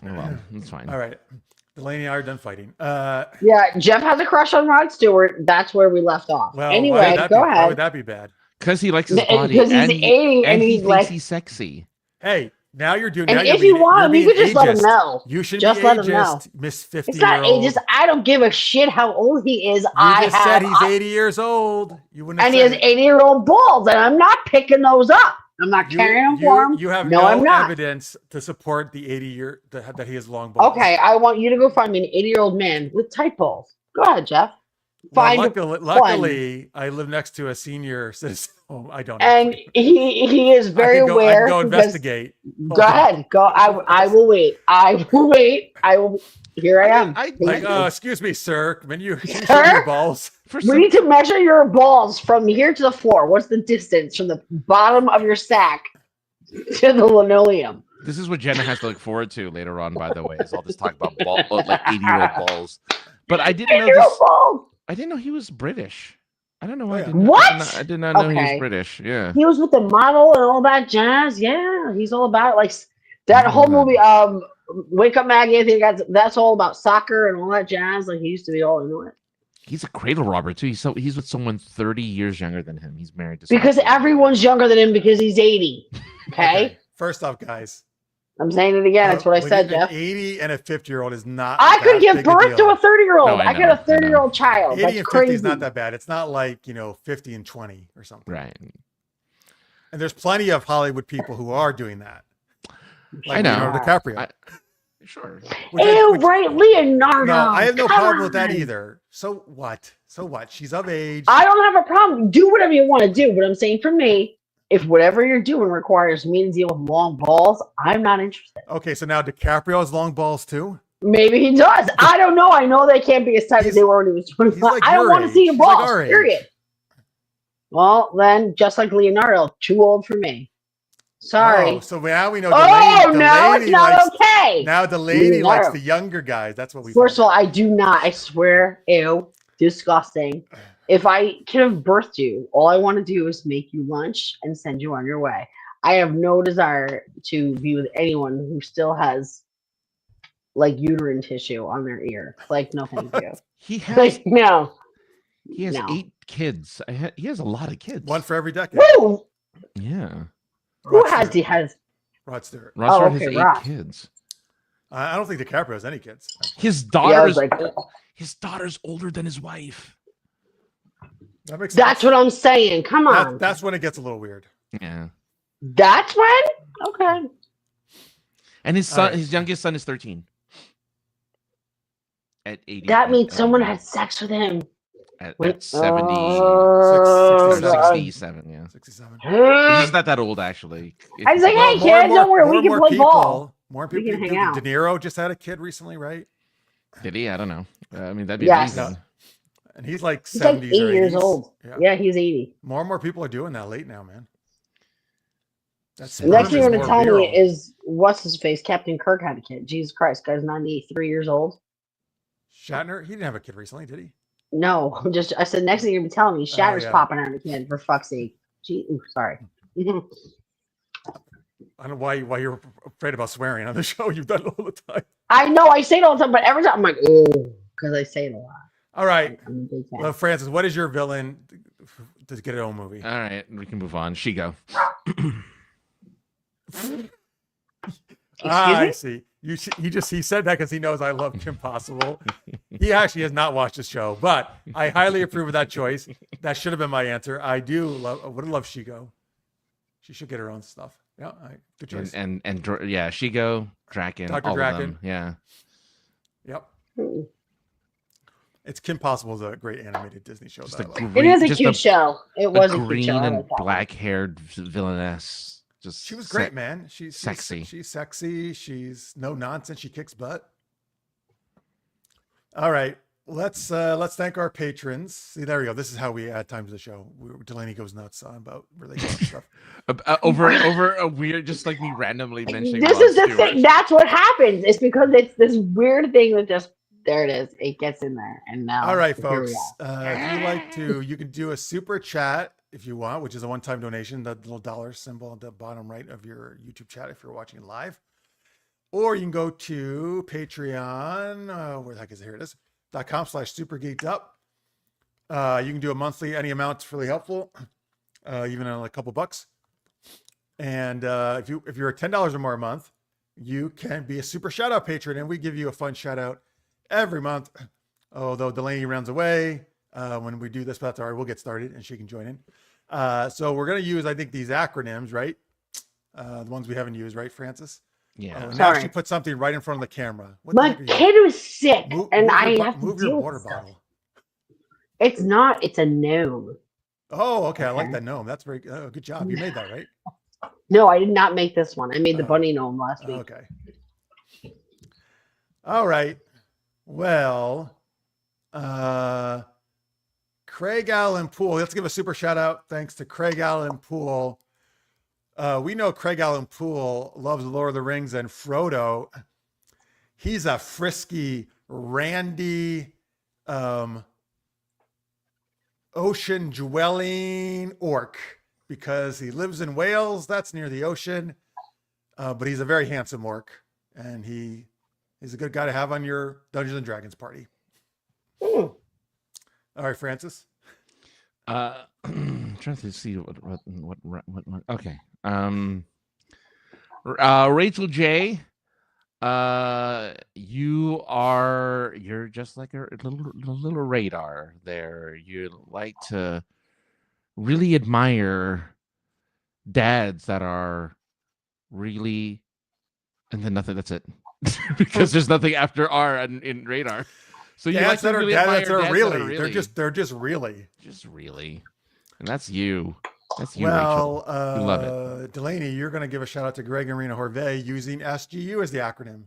Oh, well, that's fine. All right, Delaney and I are done fighting. Yeah, Jeff has a crush on Rod Stewart. That's where we left off. Well, why anyway, would that go be, Why ahead. would that be bad? Because he likes his N- body. because he's and 80 and he he's thinks like- he's sexy. Hey, now you're doing. And now you're if you being- want him, you're you could being just let him ageist. know. You should Just be let him know. ageist, Miss 50 It's not year old. ages. I don't give a shit how old he is. You I just have, said he's 80 years old. You wouldn't have and he has said it. 80-year-old balls, and I'm not picking those up. I'm not carrying them for him. You have No, no I'm not. evidence to support the 80-year that he has long balls. Okay, I want you to go find me an 80-year-old man with tight balls. Go ahead, Jeff. Well, Find luckily, I live next to a senior citizen home. I don't. and actually. he is very I can aware. go because- investigate. Go ahead. Go. I will wait. I will wait. I will. Here I am. Like, excuse me, sir. Can you show Sir? your balls? For We some, need to measure your balls from here to the floor. What's the distance from the bottom of your sack to the linoleum? this is what Jenna has to look forward to later on, by the way, is all this talk about like 80-year-old balls. But I didn't know 80-year-old this. balls. I didn't know he was British. I don't know why. Oh, yeah. I didn't, What? I did not know he was Okay. British. Yeah. He was with the model and all that jazz. Yeah, he's all about it. Like that Oh, whole man. movie. Wake Up Maggie. I think that's all about soccer and all that jazz. Like he used to be all into it. He's a cradle robber too. He's with someone 30 years younger than him. He's married to Because someone- everyone's younger than him because he's 80. Okay. First off, guys, I'm saying it again. It's what I said, An Jeff. 80 and a 50-year-old is not. I could give big birth to a 30-year-old. No, I got a 30-year-old child. 80 That's and 50 crazy. is not that bad. It's not like 50 and 20 or something. Right. And there's plenty of Hollywood people who are doing that. Like I know. Leonardo DiCaprio. Sure. Right, Leonardo. No, I have no Come problem with that on. either. So what? So what? She's of age. I don't have a problem. Do whatever you want to do. But I'm saying for me, if whatever you're doing requires me to deal with long balls, I'm not interested. Okay, so now DiCaprio has long balls too? Maybe he does. I don't know. I know they can't be as tight as they were when he was 25. like I don't your want to age. see your He's like balls, our age. period. Well, then, just like Leonardo, too old for me. Sorry. Oh, so now we know Oh, Delaney, no, it's not likes, okay. Now Delaney No. likes the younger guys. That's what we First of all, found I do not. I swear. Ew. Disgusting. If I could have birthed you, all I want to do is make you lunch and send you on your way. I have no desire to be with anyone who still has like uterine tissue on their ear. Like, no, thank you. He has Like, no. he has No. 8 kids. He has a lot of kids. One for every decade. Who? Yeah. Who has he has? Rod Stewart. Rod Stewart has okay, 8 Rod. kids. I don't think DiCaprio has any kids. His daughter is like- his daughter's older than his wife. That makes That's sense. what I'm saying. Come on. That's when it gets a little weird. Yeah. That's when? Okay. And his son, right. his youngest son is 13. At 80. That means someone had sex with him. at Wait, 70. oh, 67, yeah. 67. He's not that old, actually. I was like, Well, hey, kid, don't worry, we can play ball. More We people. can hang out. De Niro just had a kid recently, right? Did he? I don't know. I mean, that'd be Yes. amazing. And he's like He's like 70s 8 or years 80s. old. Yeah. Yeah, he's 80. More and more people are doing that late now, man. That's The The next thing you're is going to more tell me virile. is, what's his face? Captain Kirk had a kid. Jesus Christ, guy's 93 years old. Shatner, he didn't have a kid recently, did he? No, I said, next thing you're going to be telling me, Shatner's yeah. popping out a kid, for fuck's sake. Gee, ooh, sorry. I don't know why you're afraid about swearing on the show. You've done it all the time. I know, I say it all the time, but every time I'm like, oh, because I say it a lot. All right. I'm a big fan. Well, Francis, what is your villain to get her own movie? All right, we can move on. Shigo. I me? see. He said that because he knows I love Kim Possible. He actually has not watched the show, but I highly approve of that choice. That should have been my answer. I would love Shigo. She should get her own stuff. Yeah, good choice. And yeah, Shigo, Draken, Dr. all Draken. of them. Yeah. Yep. It's Kim Possible is a great animated Disney show. Just That a I like. It is a just cute show. It was a cute green show. I and like that one. black-haired villainess. Just She was great, man. She's sexy. She's sexy. She's no nonsense. She kicks butt. All right, let's thank our patrons. See, there we go. This is how we add time to the show. Delaney goes nuts on about relationship stuff. over a weird, just like me randomly mentioning. This Rod is the Stewart. thing. That's what happens. It's because it's this weird thing that just, there it is. It gets in there. And now. All right, here we folks. are. If you like to, you can do a super chat if you want, which is a one-time donation, the little dollar symbol at the bottom right of your YouTube chat if you're watching live. Or you can go to Patreon. Where the heck is it? Here it is. .com/super-geeked-up. You can do a monthly, any amount's really helpful, even a couple bucks. And if you're at $10 or more a month, you can be a super shout out patron, and we give you a fun shout out every month. Although Delaney runs away when we do this, but that's all right. We'll get started, and she can join in. So we're gonna use, I think, these acronyms, right? The ones we haven't used, right, Francis? Yeah. And now Sorry. she put something right in front of the camera. What the My heck are you- kid was sick, and move I your, have to move deal your with water stuff. bottle. It's not. It's a gnome. Oh, okay. I like Okay. that gnome. That's very good job. You made that, right? No, I did not make this one. I made the Oh. bunny gnome last week. Okay. All right. Well, Craig Allen Poole. Let's give a super shout out. Thanks to Craig Allen Poole. We know Craig Allen Poole loves Lord of the Rings and Frodo. He's a frisky, randy, ocean dwelling orc because he lives in Wales. That's near the ocean. But he's a very handsome orc, and he's a good guy to have on your Dungeons and Dragons party. Hmm. All right, Francis. I'm trying to see what okay. Rachel J. You're just like a little radar there. You like to really admire dads that are really, and then nothing. That's it, because there's nothing after R in radar. So you like Dads to that are really dads admire that are dads really, that are really, they're just really. and that's you. That's you, Well, Rachel. You love it. Delaney, you're going to give a shout out to Greg and Rena Horvey using SGU as the acronym.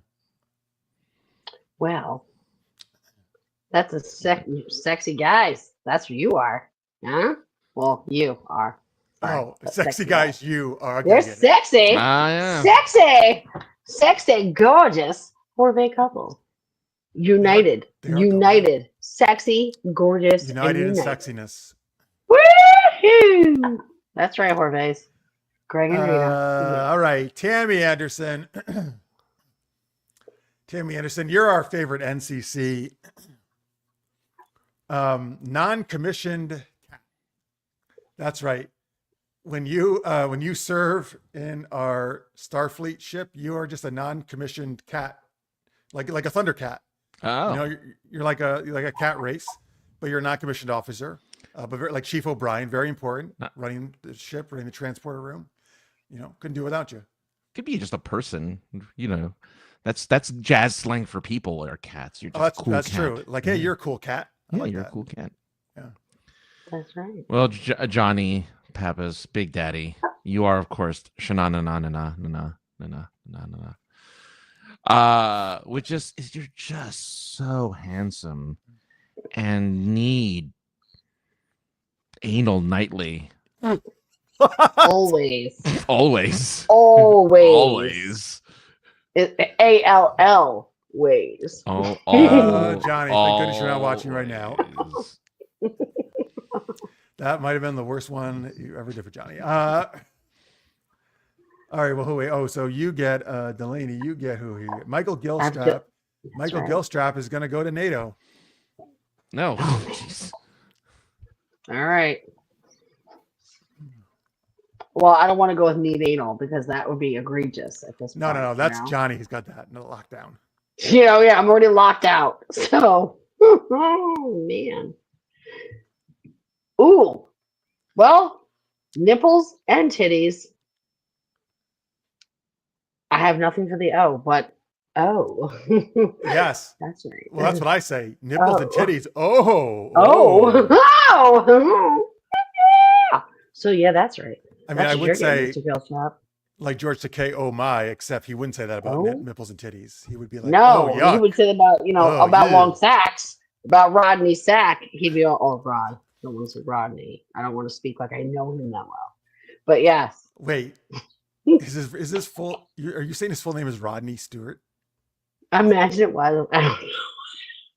Well, that's a sexy guys. That's what you are, huh? Well, you are. Sorry, Oh, but sexy guys, you are. They're sexy, Yeah. sexy, gorgeous Horvey couple. United, they are couple. sexy, gorgeous, United and in united. sexiness. Woohoo! That's right, Horvays. Greg and Rita. All right, Tammy Anderson. Tammy Anderson, you're our favorite NCC. Non-commissioned. That's right. When you serve in our Starfleet ship, you are just a non-commissioned cat, like a thunder cat. Oh, You know, you're like a cat race, but you're a non-commissioned officer. But very, like Chief O'Brien, very important, running the ship, running the transporter room. You know, couldn't do it without you. could be just a person. You know, that's jazz slang for people or cats. You're just cool. That's cat. true. Like, hey, you're a cool cat. I Yeah, like you're that. a cool cat. Yeah, That's right. Well, Johnny Pappas, Big Daddy, you are of course which is you're just so handsome and need anal nightly. Always. Always. ALL ways. Oh, Johnny, thank goodness you're not watching right now. That might have been the worst one you ever did for Johnny. All right, well, wait. Oh, so you get Delaney. You get who here? Michael Gilstrap. Michael Gilstrap is going to go to NATO. No. All right. Well, I don't want to go with need anal because that would be egregious at this point. No. That's Johnny. He's got that in the lockdown. Yeah, I'm already locked out. So, oh, man. Ooh. Well, nipples and titties. I have nothing for the O, but oh. Yes. That's right. Well, that's what I say. Nipples and Oh. titties. Oh. Oh. Yeah. So, yeah, that's right. I mean, I would say Mr. Gilstrap. like George Takei, oh my, except he wouldn't say that about Oh. nipples and titties. He would be like, No, oh, yuck. he would say about, about yeah. long sacks, about Rodney Sack. He'd be all, oh, Rod. I don't want to say Rodney. I don't want to speak like I know him that well. But yes. Wait, is this full? Are you saying his full name is Rodney Stewart? I imagine it was. I don't know.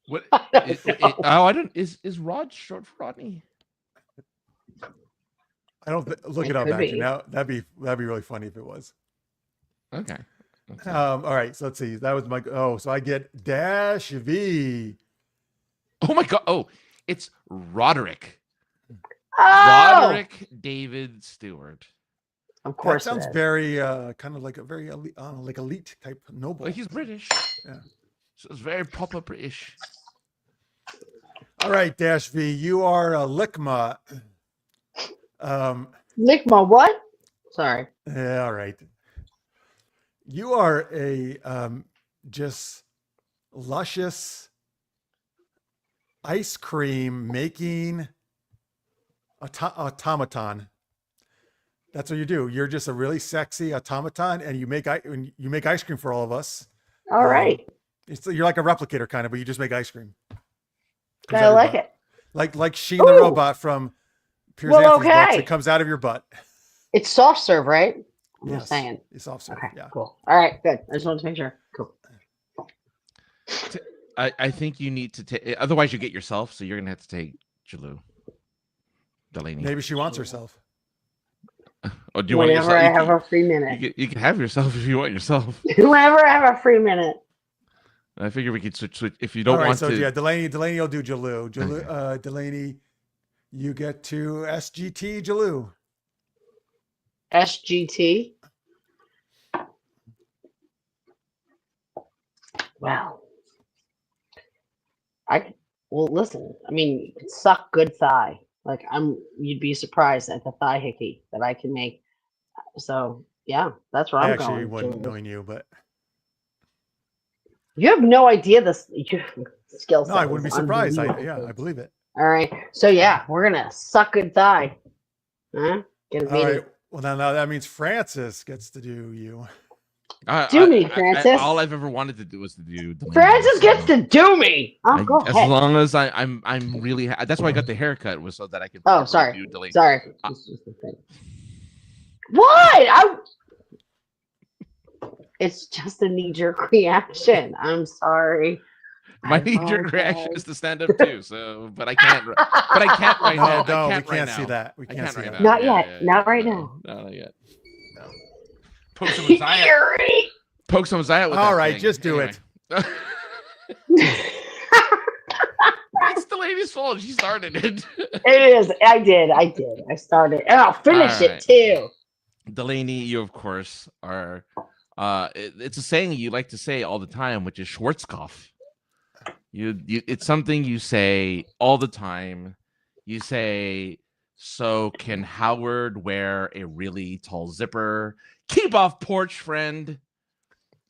What? I don't. Is Rod short for Rodney? I don't look it up could actually. be. Now that'd be really funny if it was. Okay. All right, so let's see. That was my. Oh, so I get Dash V. Oh my God. Oh, it's Roderick. Oh! Roderick David Stewart. Of course. That sounds very kind of like a very like elite type noble. Well, he's British. Yeah. So it's very proper British. All right, Dash V, you are a Lickma. Lickma what? Sorry. Yeah, all right. You are a just luscious ice cream making automaton. That's what you do. You're just a really sexy automaton, and you make ice cream for all of us. All right. You're like a replicator kind of, but you just make ice cream. I like it. Like Sheen the robot from Piers Anthony's books. It comes out of your butt. It's soft serve, right? I'm Yes, just saying. it's soft serve. Okay, Yeah. cool. All right, good. I just wanted to make sure. Cool. I think you need to take. Otherwise, you get yourself. So you're gonna have to take Jalou. Delaney. Maybe she wants herself. Oh, do you Whenever want yourself? I have a free minute. You can have yourself if you want yourself. Whenever I have a free minute. I figure we could switch if you don't All right, want so to. yeah, Delaney will do Jalou. Okay. Delaney, you get to SGT Jalou. SGT. Well, well, listen. I mean, you can suck good thigh. Like you'd be surprised at the thigh hickey that I can make. So yeah, that's where I I'm actually going. wouldn't, Julius. knowing you, but You have no idea your skill set. no, I wouldn't be is surprised. unbelievable. I believe it. All right. So yeah, we're gonna suck good thigh. Huh? Get a All meeting. right. Well, now that means Francis gets to do you. Do me, Francis. All I've ever wanted to do was to do Delaney, Francis so gets to do me. Oh, go as ahead. long as I'm really that's why I got the haircut, was so that I could Oh, properly sorry. do Delaney. Sorry. This was the thing. What? It's just a knee-jerk reaction. I'm sorry. My I knee-jerk reaction apologize. is to stand up too. So, but I can't right now. No, I we can't can't right see now. that. We I can't can't see right that. now. Not yet. Not right now. No, not yet. No. Poke someone's eye out. Yuri. Poke someone's eye out with All that right, thing. just do it. It's Delaney's fault. She started it. It is. I did. I started. And I'll finish it too. Delaney, you of course are it's a saying you like to say all the time, which is Schwarzkopf. You it's something you say all the time. You say, so can Howard wear a really tall zipper? Keep off porch, friend.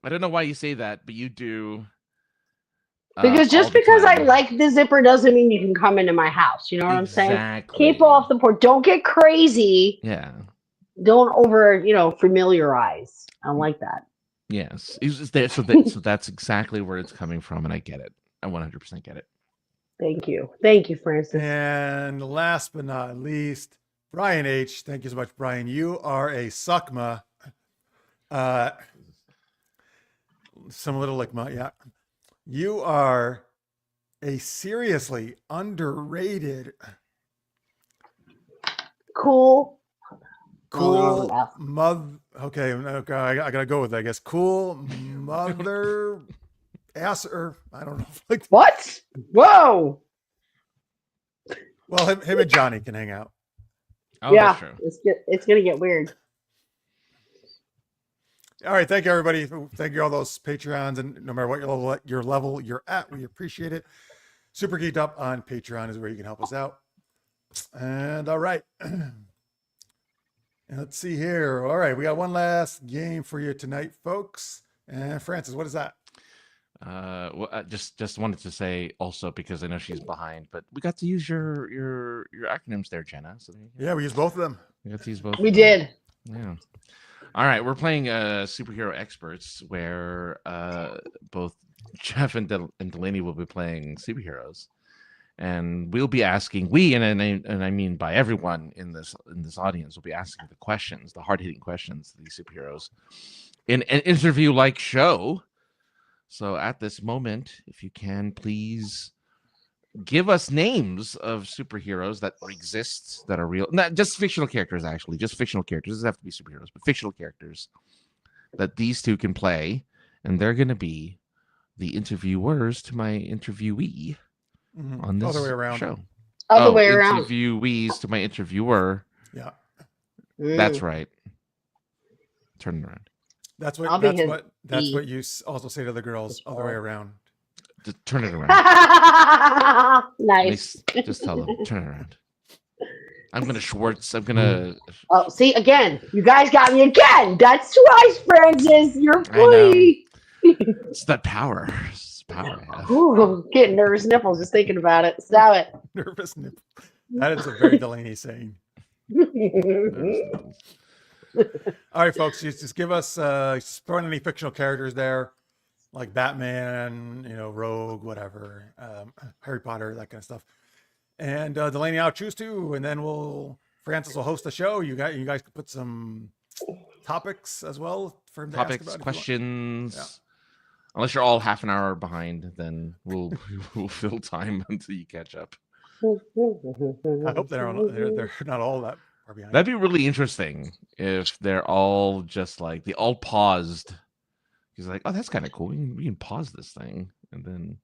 I don't know why you say that, but you do. Because just because I like the zipper doesn't mean you can come into my house. You know what I'm saying? Exactly. Keep off the porch. Don't get crazy. Yeah. Don't familiarize. I don't like that. Yes. So that's exactly where it's coming from, and I get it. I 100% get it. Thank you. Thank you, Francis. And last but not least, Brian H. Thank you so much, Brian. You are a suckma. Some little likma, yeah. You are a seriously underrated, cool mother. Okay, I gotta go with it, I guess. Cool mother asser. I don't know. Like what? Whoa. Well, him and Johnny can hang out. Oh, yeah, that's true. It's gonna get weird. All right, thank you everybody. Thank you all those Patreons, and no matter what your level you're at, we appreciate it. Super Geeked Up on Patreon is where you can help us out. And all right, and let's see here. All right, we got one last game for you tonight, folks. And Francis, what is that? Well, I just wanted to say also, because I know she's behind, but we got to use your acronyms there, Jenna. So yeah, we used both of them. We got to use both. We did. Yeah. All right, we're playing superhero experts, where both Jeff and Delaney will be playing superheroes, and we'll be asking and I mean by everyone in this audience will be asking the questions, the hard hitting questions to these superheroes in an interview like show. So at this moment, if you can please give us names of superheroes that exist, that are real, not just fictional characters, actually, just fictional characters. It doesn't have to be superheroes, but fictional characters that these two can play, and they're going to be the interviewers to my interviewee on this Other way around. show. Other way around. Interviewees to my interviewer. Yeah, that's right. Turn it around. That's what you also say to the girls. Other way around. Just turn it around. Nice. Just tell them, turn it around. I'm gonna Oh, see, again, you guys got me again. That's twice, Francis. You're funny. It's that power. It's power. Ooh, getting nervous nipples just thinking about it. Stop it. Nervous nipples. That is a very Delaney saying. All right, folks, just give us just throw in any fictional characters there, like Batman, Rogue, whatever, Harry Potter, that kind of stuff. And Delaney, I'll choose two, and then Francis will host the show. You guys can put some topics as well for him to ask about. Questions. Yeah. Unless you're all half an hour behind, then we'll fill time until you catch up. I hope they're not all that far behind. That'd be really interesting if they're all just like they all paused. He's like, oh, that's kind of cool. We can pause this thing, and then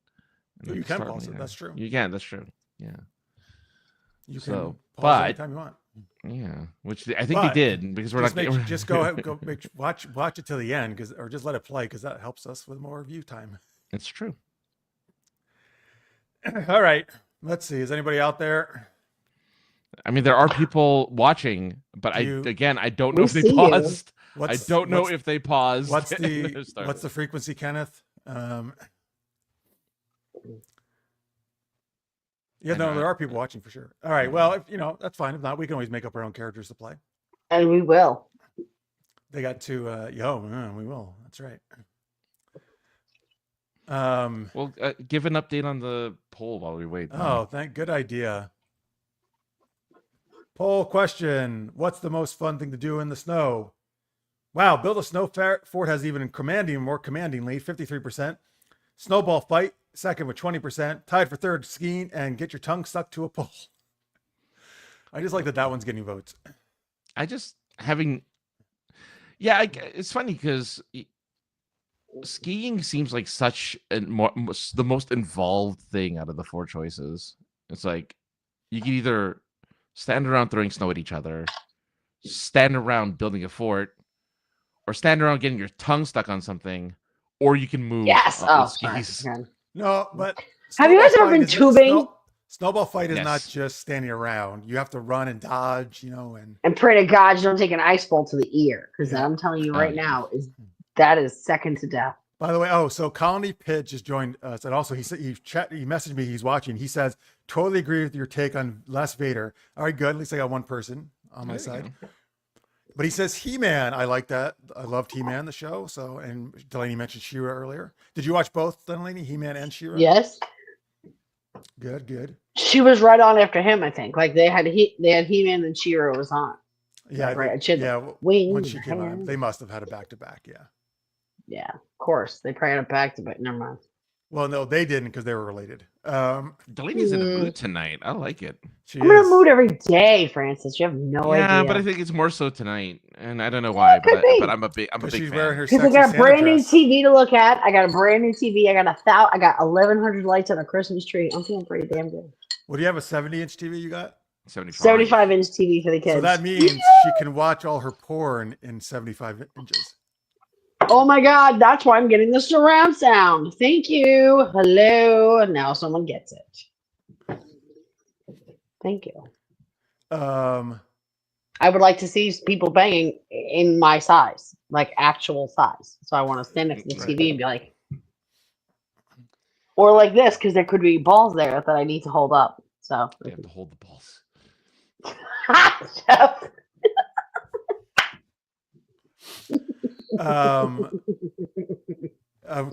you can pause it. That's true. You can. That's true. Yeah. You can pause anytime you want. Yeah, which I think they did, because we're just go ahead, watch it till the end, or just let it play, because that helps us with more view time. It's true. All right. Let's see. Is anybody out there? I mean, there are people watching, but I don't know We if they see you. paused. I don't know if they paused. What's the frequency, Kenneth? Yeah, no, there are people watching for sure. All right. Well, if that's fine. If not, we can always make up our own characters to play. And we will. They got to we will. That's right. Well, give an update on the poll while we wait. Oh, good idea. Poll question: what's the most fun thing to do in the snow? Wow, build a snow fort has even more commanding lead, 53%. Snowball fight, second with 20%. Tied for third, skiing, and get your tongue stuck to a pole. I just like that one's getting votes. It's funny because skiing seems like such the most involved thing out of the 4 choices. It's like you can either stand around throwing snow at each other, stand around building a fort, or stand around getting your tongue stuck on something, or you can move. Yes. Skis. No, but have you guys ever been tubing? Snowball fight is not just standing around. You have to run and dodge, and pray to God you don't take an ice bolt to the ear, because I'm telling you right now, that is second to death. By the way, so Colony Pitt just joined us, and also he messaged me. He's watching. He says, "Totally agree with your take on Les Vader." All right, good. At least I got one person on my side. But he says He-Man. I like that. I loved He-Man, the show. So, and Delaney mentioned She-Ra earlier. Did you watch both, Delaney? He-Man and She-Ra? Yes. Good. She was right on after him, I think. Like they had He-Man and She-Ra was on. Yeah, right. When she came on, they must have had a back-to-back. Yeah. Yeah, of course. They probably had a back-to-back. Never mind. Well, no, they didn't because they were related. Delaney's in a mood tonight. I like it. I'm in a mood every day, Francis. You have no idea. Yeah, but I think it's more so tonight, and I don't know why. But I'm a big fan. Wearing her because I got a brand new TV to look at. I got a brand new TV. I got 1,100 lights on a Christmas tree. I'm feeling pretty damn good. What do you have? A 70-inch TV you got? 75-inch TV for the kids. So that means she can watch all her porn in 75 inches. Oh my God, that's why I'm getting the surround sound. Thank you. Hello. Now someone gets it. Thank you. I would like to see people banging in my size, like actual size. So I want to stand next to the TV and be like, or like this, because there could be balls there that I need to hold up. So you have to hold the balls.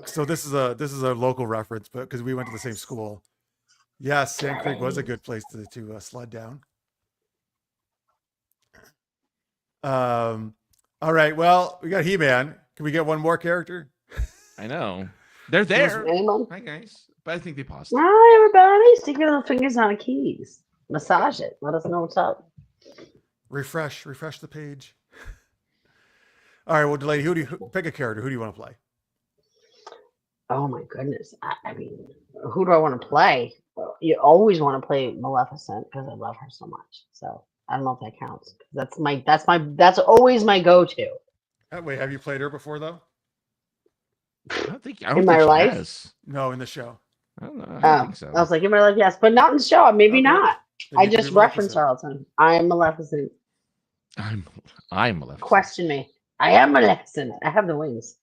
So this is a local reference, but because we went to the same school. Yes, Sand Creek was a good place to sled down. All right, well, we got He-Man. Can we get one more character? I know they're there. Hi guys, but I think they paused. Hi everybody, stick your little fingers on the keys. Massage it. Let us know what's up. Refresh the page. All right, well, Delaney, pick a character? Who do you want to play? Oh my goodness! I mean, who do I want to play? You always want to play Maleficent because I love her so much. So I don't know if that counts. That's always my go-to. Wait, have you played her before though? I don't think in my life. Has. No, in the show. I don't think so. I was like, in my life, yes, but not in the show. Maybe not. Then I just reference her all the time. I am Maleficent. I'm Maleficent. Question me. I am Maleficent. I have the wings.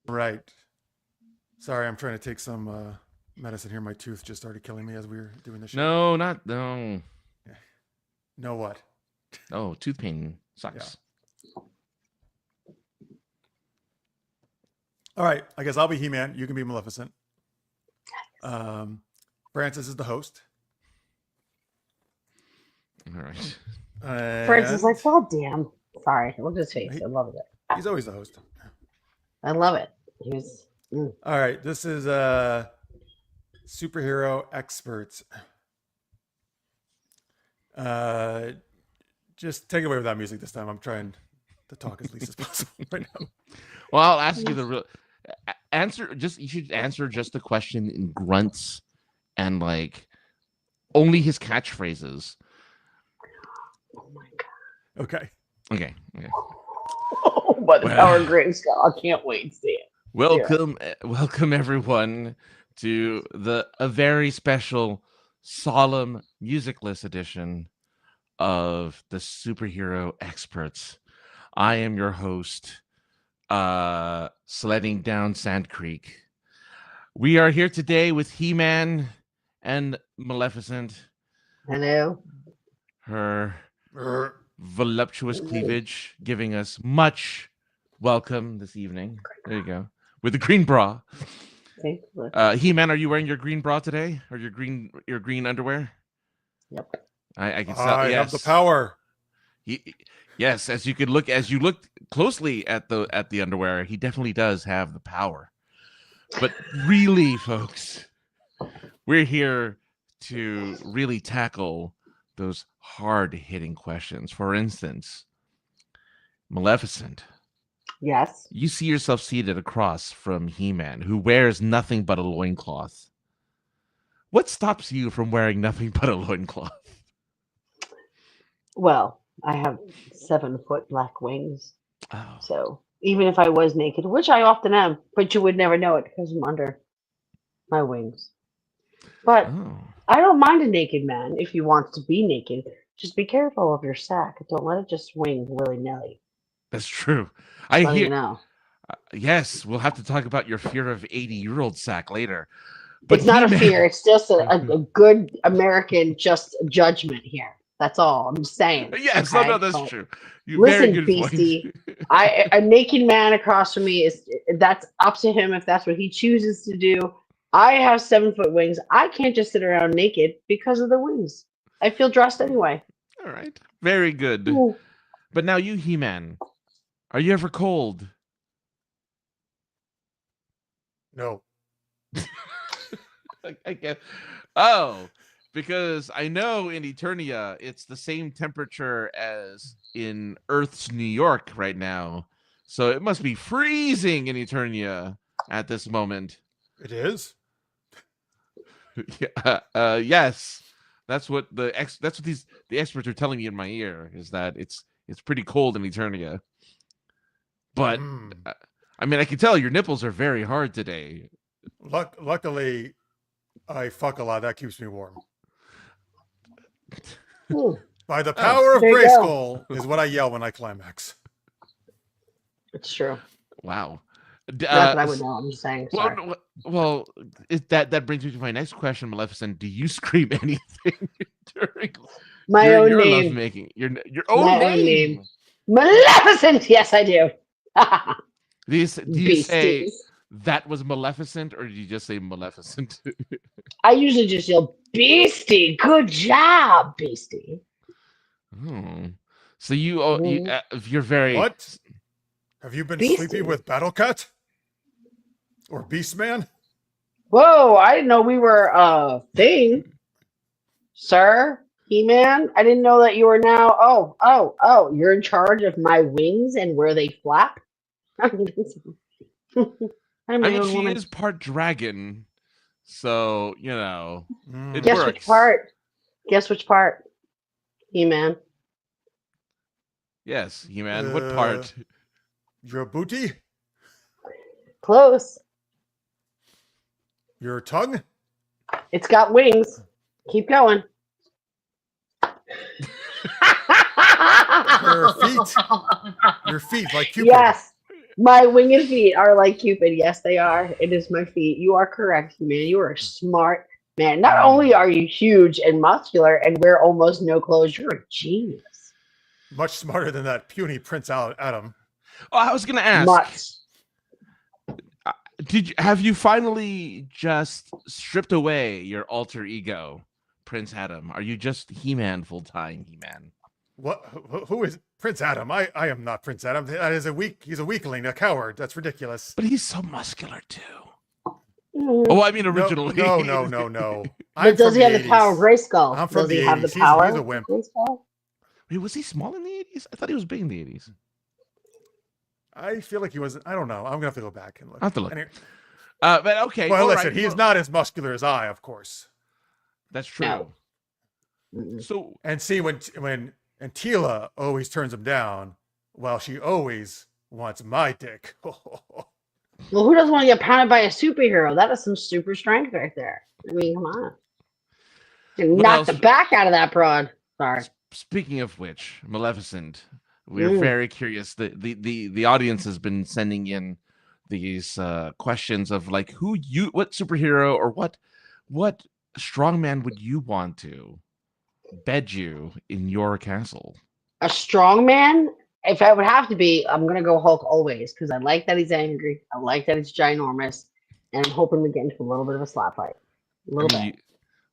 Right. Sorry, I'm trying to take some medicine here. My tooth just started killing me as we were doing the show. No. No what? Oh, tooth pain sucks. Yeah. All right. I guess I'll be He-Man. You can be Maleficent. Francis is the host. All right. Francis is like, well, damn. Sorry. Look at his face. I love it. He's always the host. I love it. All right. This is superhero experts. Just take it away with that music this time. I'm trying to talk as least as possible right now. Well, I'll ask you the real answer. You should answer just the question in grunts and like only his catchphrases. Oh my God. Okay. Okay. by the power of Grayskull. I can't wait to see it. Welcome everyone to a very special, solemn, musicless edition of the Superhero Experts. I am your host, sledding down Sand Creek. We are here today with He-Man and Maleficent. Hello. Her voluptuous cleavage giving us much welcome this evening. There you go. With the green bra. He-Man, are you wearing your green bra today? Or your green underwear? Yep. I can tell. I have the power. Yes, as you look closely at the underwear, he definitely does have the power. But really, folks, we're here to really tackle those hard-hitting questions. For instance, Maleficent. Yes. You see yourself seated across from He-Man, who wears nothing but a loincloth. What stops you from wearing nothing but a loincloth? Well, I have 7-foot black wings. Oh. So even if I was naked, which I often am, but you would never know it because I'm under my wings. But I don't mind a naked man if he wants to be naked. Just be careful of your sack. Don't let it just swing willy-nilly. That's true. I hear. You know. Yes, we'll have to talk about your fear of 80-year-old sack later. But it's not a fear. It's just a good American just judgment here. That's all I'm saying. Yes, okay? no, that's true. Listen, very good beastie. A naked man across from me that's up to him if that's what he chooses to do. I have 7-foot wings. I can't just sit around naked because of the wings. I feel dressed anyway. All right, very good. Ooh. But now you, He-Man, are you ever cold? No. I guess. Oh, because I know in Eternia it's the same temperature as in Earth's New York right now, so it must be freezing in Eternia at this moment. It is. Yes, that's what the experts are telling me in my ear, is that it's pretty cold in Eternia. But I mean, I can tell your nipples are very hard today. Luckily, I fuck a lot. That keeps me warm. By the power of Grayskull is what I yell when I climax. It's true. Wow. Not that I would know. I'm just saying. Sorry. Well, that brings me to my next question, Maleficent. Do you scream anything during your lovemaking? Your own name. Maleficent. Yes, I do. Do you say that was Maleficent, or did you just say Maleficent? I usually just yell, "Beastie, good job, Beastie." Oh, so you're very. What? Have you been sleeping with Battlecat or Beastman? Whoa! I didn't know we were a thing, sir. He-Man. I didn't know that you were now. Oh! You're in charge of my wings and where they flap. I mean, she is part dragon, so you know. It Guess works. which part? Guess which part? He-Man. Yes, He-Man. What part? Your booty? Close. Your tongue? It's got wings. Keep going. Your feet? Your feet, like Cupid. Yes. My winged feet are like Cupid. Yes, they are. It is my feet. You are correct, man. You are a smart man. Not only are you huge and muscular and wear almost no clothes, you're a genius. Much smarter than that puny Prince Adam. Oh, I was going to ask. Have you finally just stripped away your alter ego, Prince Adam? Are you just He-Man full-time, He-Man? What? Who is Prince Adam? I am not Prince Adam. That is he's a weakling, a coward. That's ridiculous. But he's so muscular too. Oh, I mean originally. No. But does he have the power of Grayskull? I'm from the 80s. Have the power? He's a wimp. Wait, was he small in the 80s? I thought he was big in the 80s. I feel like he wasn't. I don't know. I'm gonna have to go back and look. I have to look. Anyway. But okay. Well, listen, he's not as muscular as I, of course. That's true. No. So and see when Tila always turns him down, well, she always wants my dick. Well, who doesn't want to get pounded by a superhero? That is some super strength right there. I mean, come on. You What knock the else? back out of that broad. Sorry. Speaking of which, Maleficent, we're Mm. very curious. The audience has been sending in these questions of like what superhero or what strongman would you want to bed you in your castle? A strong man? If I would have to be, I'm going to go Hulk always because I like that he's angry. I like that he's ginormous. And I'm hoping we get into a little bit of a slap fight. A little bit.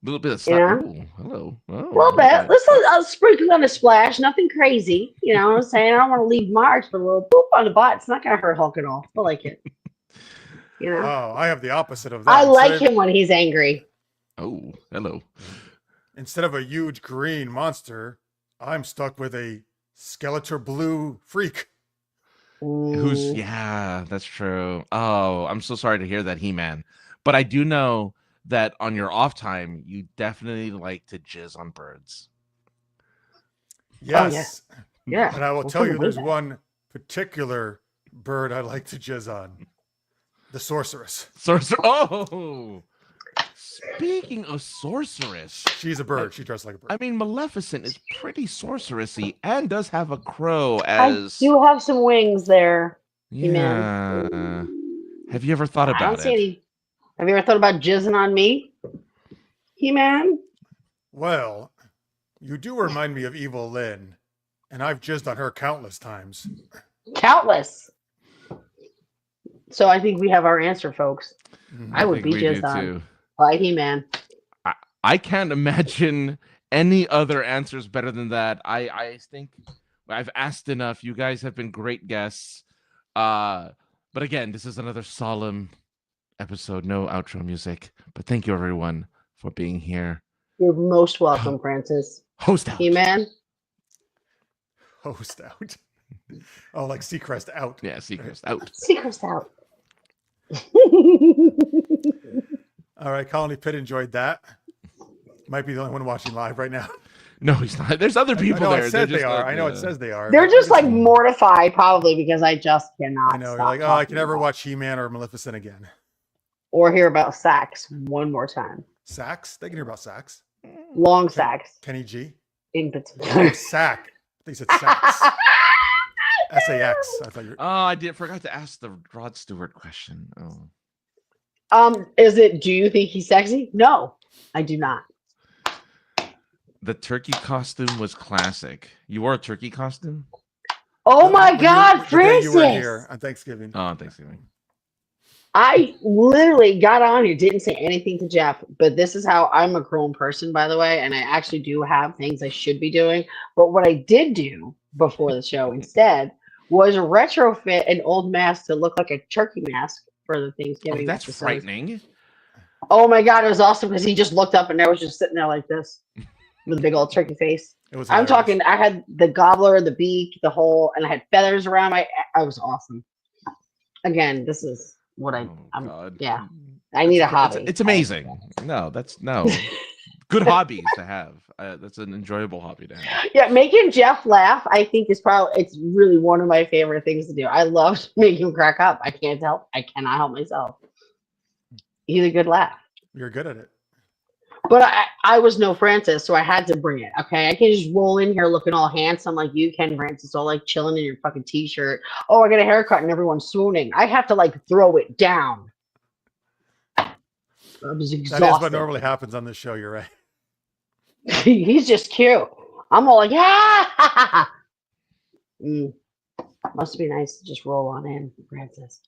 Little bit of You know? Ooh, hello. Oh, A little bit. Let's sprinkle on a splash. Nothing crazy. You know what I'm saying? I don't want to leave marks, but a little boop on the butt. It's not going to hurt Hulk at all. I like it. You know? Oh, I have the opposite of that. I like him when he's angry. Oh, hello. Instead of a huge green monster, I'm stuck with a Skeletor blue freak. Yeah, that's true. Oh, I'm so sorry to hear that, He-Man. But I do know that on your off time, you definitely like to jizz on birds. Yes. Oh, yeah. And I will tell you, there's one particular bird I like to jizz on. The sorceress. Oh! Speaking of sorceress. She's a bird. She dresses like a bird. I mean, Maleficent is pretty sorcerousy and does have a crow as... I do have some wings there. Yeah. Have you ever thought about I don't see it? any. Have you ever thought about jizzing on me? He-Man? Well, you do remind me of Evil Lynn, and I've jizzed on her countless times. Countless. So I think we have our answer, folks. I would think be we do jizzed on too. by He-Man. I can't imagine any other answers better than that. I think I've asked enough. You guys have been great guests. But again, this is another solemn episode. No outro music. But thank you, everyone, for being here. You're most welcome, Francis. Host out. He-Man? Host out. Oh, like Seacrest out. Yeah, Seacrest out. Seacrest out. All right, Colony Pitt enjoyed that. Might be the only one watching live right now. No, he's not. There's other people I know there. It says They're they just are. not, I know it says they are. They're but just like mortified, probably, because I just cannot. I know. You're stop like, oh, I can talking never about watch He-Man or Maleficent again. or hear about sax one more time. Sax? They can hear about sax. Long sax Kenny G. in Oh, particular. sack. They said sax. S-A-X. I thought you were... Oh, I forgot to ask the Rod Stewart question. Oh. Is it? Do you think he's sexy? No, I do not. The turkey costume was classic. You wore a turkey costume? Oh my God, the day Francis! you were here on Thanksgiving. Oh, on Thanksgiving. I literally got on here, didn't say anything to Jeff, but this is how I'm a grown person, by the way, and I actually do have things I should be doing. But what I did do before the show instead was retrofit an old mask to look like a turkey mask for the Thanksgiving. Oh, that's episode. frightening. Oh my God, it was awesome because he just looked up and I was just sitting there like this with a big old turkey face. It was I'm hilarious. talking, I had the gobbler, the beak, the whole, and I had feathers around my, I was awesome. Again, this is what I'm, God. yeah, I need a hobby. It's amazing. No. Good hobbies to have. That's an enjoyable hobby to have. Yeah, making Jeff laugh, I think it's really one of my favorite things to do. I love making him crack up. I cannot help myself. He's a good laugh. You're good at it. But I was no Francis, so I had to bring it. Okay, I can't just roll in here looking all handsome like you can, Francis, all like chilling in your fucking t-shirt. Oh, I got a haircut and everyone's swooning. I have to like throw it down. I was exhausted. That is what normally happens on this show. You're right. He's just cute. I'm all like, ah! Must be nice to just roll on in, Francis.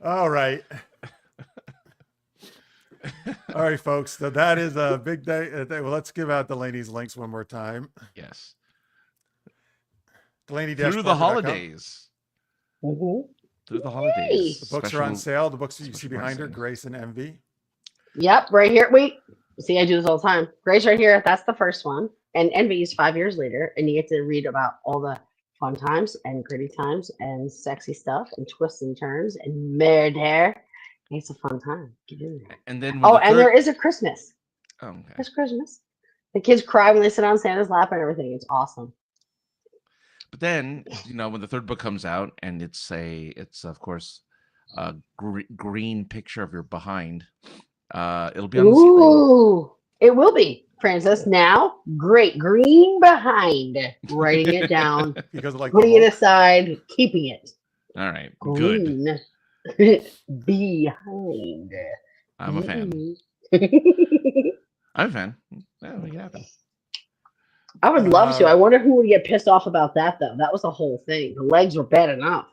All right. All right, folks. So that is a big day. Well, let's give out Delaney's links one more time. Yes. Delaney Through the holidays. Mm-hmm. Through the holidays. The books are on sale. The books that you see behind her, Grace and Envy. Yep, right here. Wait, see, I do this all the time. Grace right here. That's the first one. And Envy is 5 years later. And you get to read about all the fun times and gritty times and sexy stuff and twists and turns and murder. It's a fun time. Get in there. And then there is a Christmas. Oh, okay. There's Christmas. The kids cry when they sit on Santa's lap and everything. It's awesome. But then, when the third book comes out and it's of course a green picture of your behind, it'll be on the ceiling. Ooh, it will be, Francis. Now, great green behind. Writing it down, because of like putting it aside, keeping it. All right, good. Green behind. I'm a fan. I'm a fan. Yeah, make it happen. I would love to. I wonder who would get pissed off about that, though. That was the whole thing. The legs were bad enough.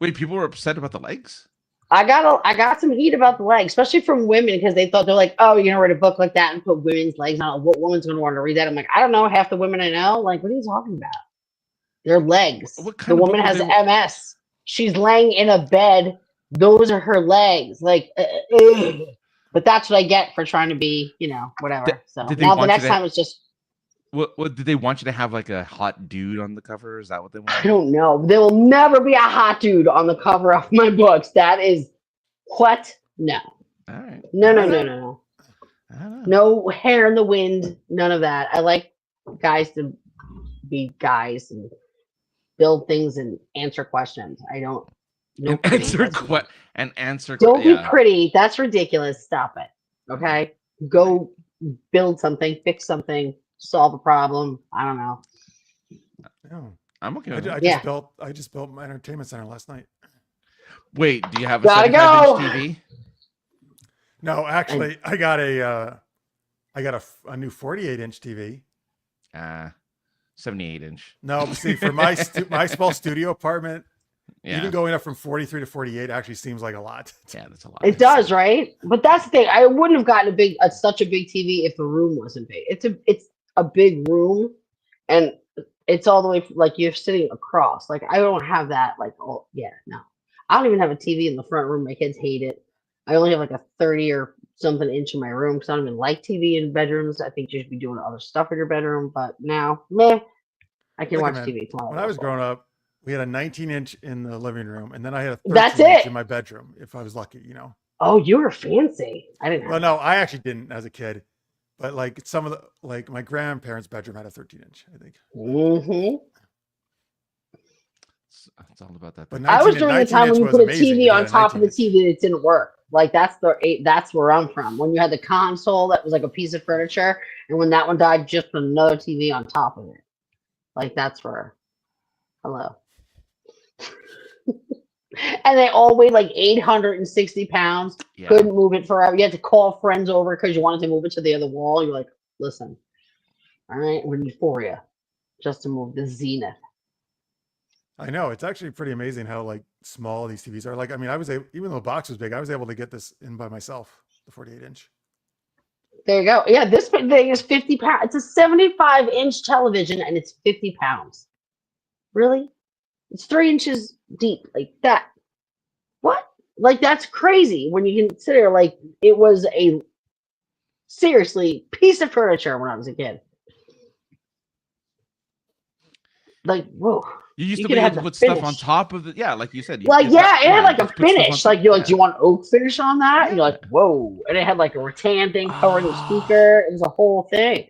Wait, people were upset about the legs? I got some heat about the legs, especially from women, because they're like, oh, you're gonna write a book like that and put women's legs on it. What woman's gonna want to read that? I'm like, I don't know. Half the women I know, like, what are you talking about? Their legs. The woman has MS. She's laying in a bed. Those are her legs. Like, but that's what I get for trying to be, whatever. So now the next time it's just. What did they want you to have, like a hot dude on the cover? Is that what they want? I don't know. There will never be a hot dude on the cover of my books. That is what? No. All right. No. No hair in the wind. None of that. I like guys to be guys and build things and answer questions. I don't. No answer. Don't be pretty. That's ridiculous. Stop it. Okay. Go build something. Fix something. Solve a problem. I don't know. Yeah. I'm okay. I just built my entertainment center last night. Wait, do you have a 75-inch TV? No, actually, I got a new 48-inch TV. 78-inch. No, see, for my small studio apartment, even going up from 43 to 48 actually seems like a lot. Yeah, that's a lot. It does, right? But that's the thing. I wouldn't have gotten such a big TV if the room wasn't big. It's a big room, and it's all the way like you're sitting across. Like, I don't have that. Like, oh yeah, no, I don't even have a TV in the front room. My kids hate it. I only have like a 30 or something inch in my room because I don't even like TV in bedrooms. I think you should be doing other stuff in your bedroom. But now, I can watch TV. When I was growing up, we had a 19-inch in the living room, and then I had a 13-inch in my bedroom if I was lucky, Oh, you were fancy. I didn't. Well, no, I actually didn't as a kid. But like some of my grandparents' bedroom had a 13-inch, I think. Mm-hmm. It's all about that. But I was during the time when you put a TV on top of the TV that didn't work. Like that's where I'm from. When you had the console that was like a piece of furniture, and when that one died, just put another TV on top of it. Like that's where. Hello. And they all weighed like 860 pounds. Yeah. Couldn't move it forever. You had to call friends over because you wanted to move it to the other wall. You're like, listen, all right, we're euphoria just to move the Zenith. I know. It's actually pretty amazing how like small these TVs are. Like, I mean, even though the box was big, I was able to get this in by myself, the 48-inch. There you go. Yeah, this thing is 50 pounds. It's a 75-inch television and it's 50 pounds. Really? It's 3 inches deep, like that. What? Like that's crazy when you consider like it was a seriously piece of furniture when I was a kid. Like whoa! You used to be able to put stuff on top of it. Yeah, like you said. It had like a finish. Like you're like, do you want oak finish on that? Yeah. And you're like, whoa! And it had like a rattan thing covered in speaker. It was a whole thing.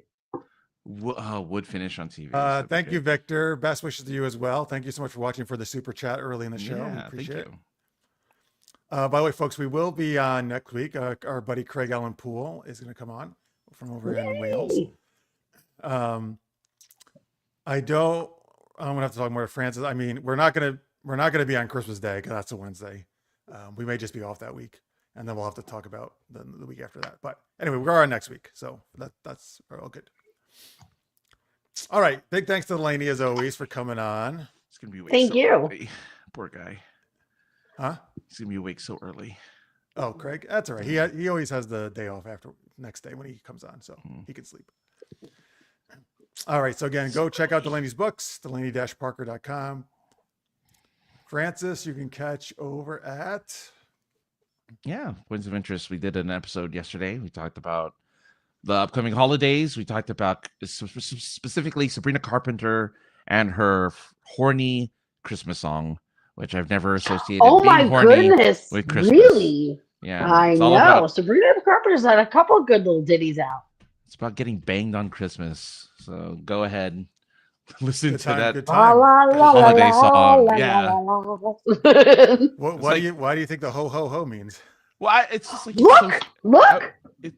Wood finish on TV. Thank you, Victor. Best wishes to you as well. Thank you so much for watching for the super chat early in the show. Yeah, we appreciate it. By the way, folks, we will be on next week. Our buddy Craig Allen Poole is going to come on from over in Wales. I'm going to have to talk more to Francis. I mean, we're not going to be on Christmas Day because that's a Wednesday. We may just be off that week, and then we'll have to talk about the week after that. But anyway, we are on next week, so that's all good. All right. Big thanks to Delaney, as always, for coming on. It's going to be awake Thank you. Early. Poor guy. Huh? He's going to be awake so early. Oh, Craig? That's all right. He always has the day off after next day when he comes on, so he can sleep. All right. So, again, go check out Delaney's books, Delaney-Parker.com. Francis, you can catch over at... Yeah, Points of Interest. We did an episode yesterday. We talked about the upcoming holidays. We talked about specifically Sabrina Carpenter and her horny Christmas song, which I've never associated being horny with Christmas. Really? Yeah. I know. Sabrina Carpenter's had a couple of good little ditties out. It's about getting banged on Christmas. So go ahead, Listen Good to time, that good La, time. la, la, la, holiday la, song. la, Yeah. la, la, la. What, like- why do you think the ho ho ho means? Well, it's just like it's so. Look. It,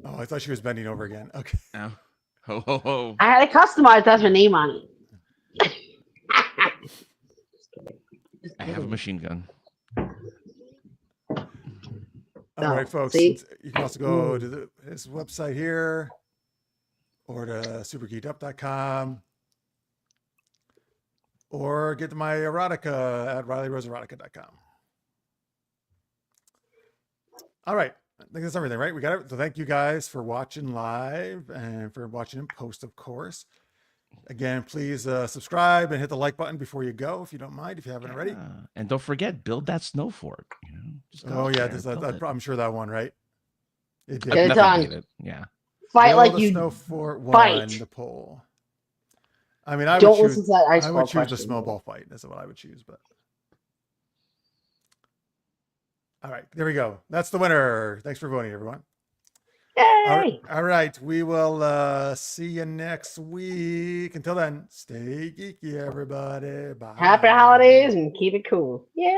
Oh, I thought she was bending over again. Okay. no. Ho ho ho. I had to customize. That's her name on it. I have a machine gun. All right, folks. See? You can also go to his website here or to super-geekedup.com or get to my erotica at rileyroseerotica.com. All right. I think that's everything, right? We got it. So thank you guys for watching live and for watching in post, of course. Again, please subscribe and hit the like button before you go, if you don't mind, if you haven't already. And don't forget, build that snow fort. You know, just go Oh, out yeah. there, I'm sure that one, right? It did. Get it Nothing done. beat it. Yeah. Fight Will like the you snow fort fight. won the poll? I mean, I don't would listen choose. to that ice I ball would choose the question. snowball fight. That's what I would choose. But all right, there we go. That's the winner. Thanks for voting, everyone. Yay! All right, we will see you next week. Until then, stay geeky, everybody. Bye. Happy holidays and keep it cool. Yeah.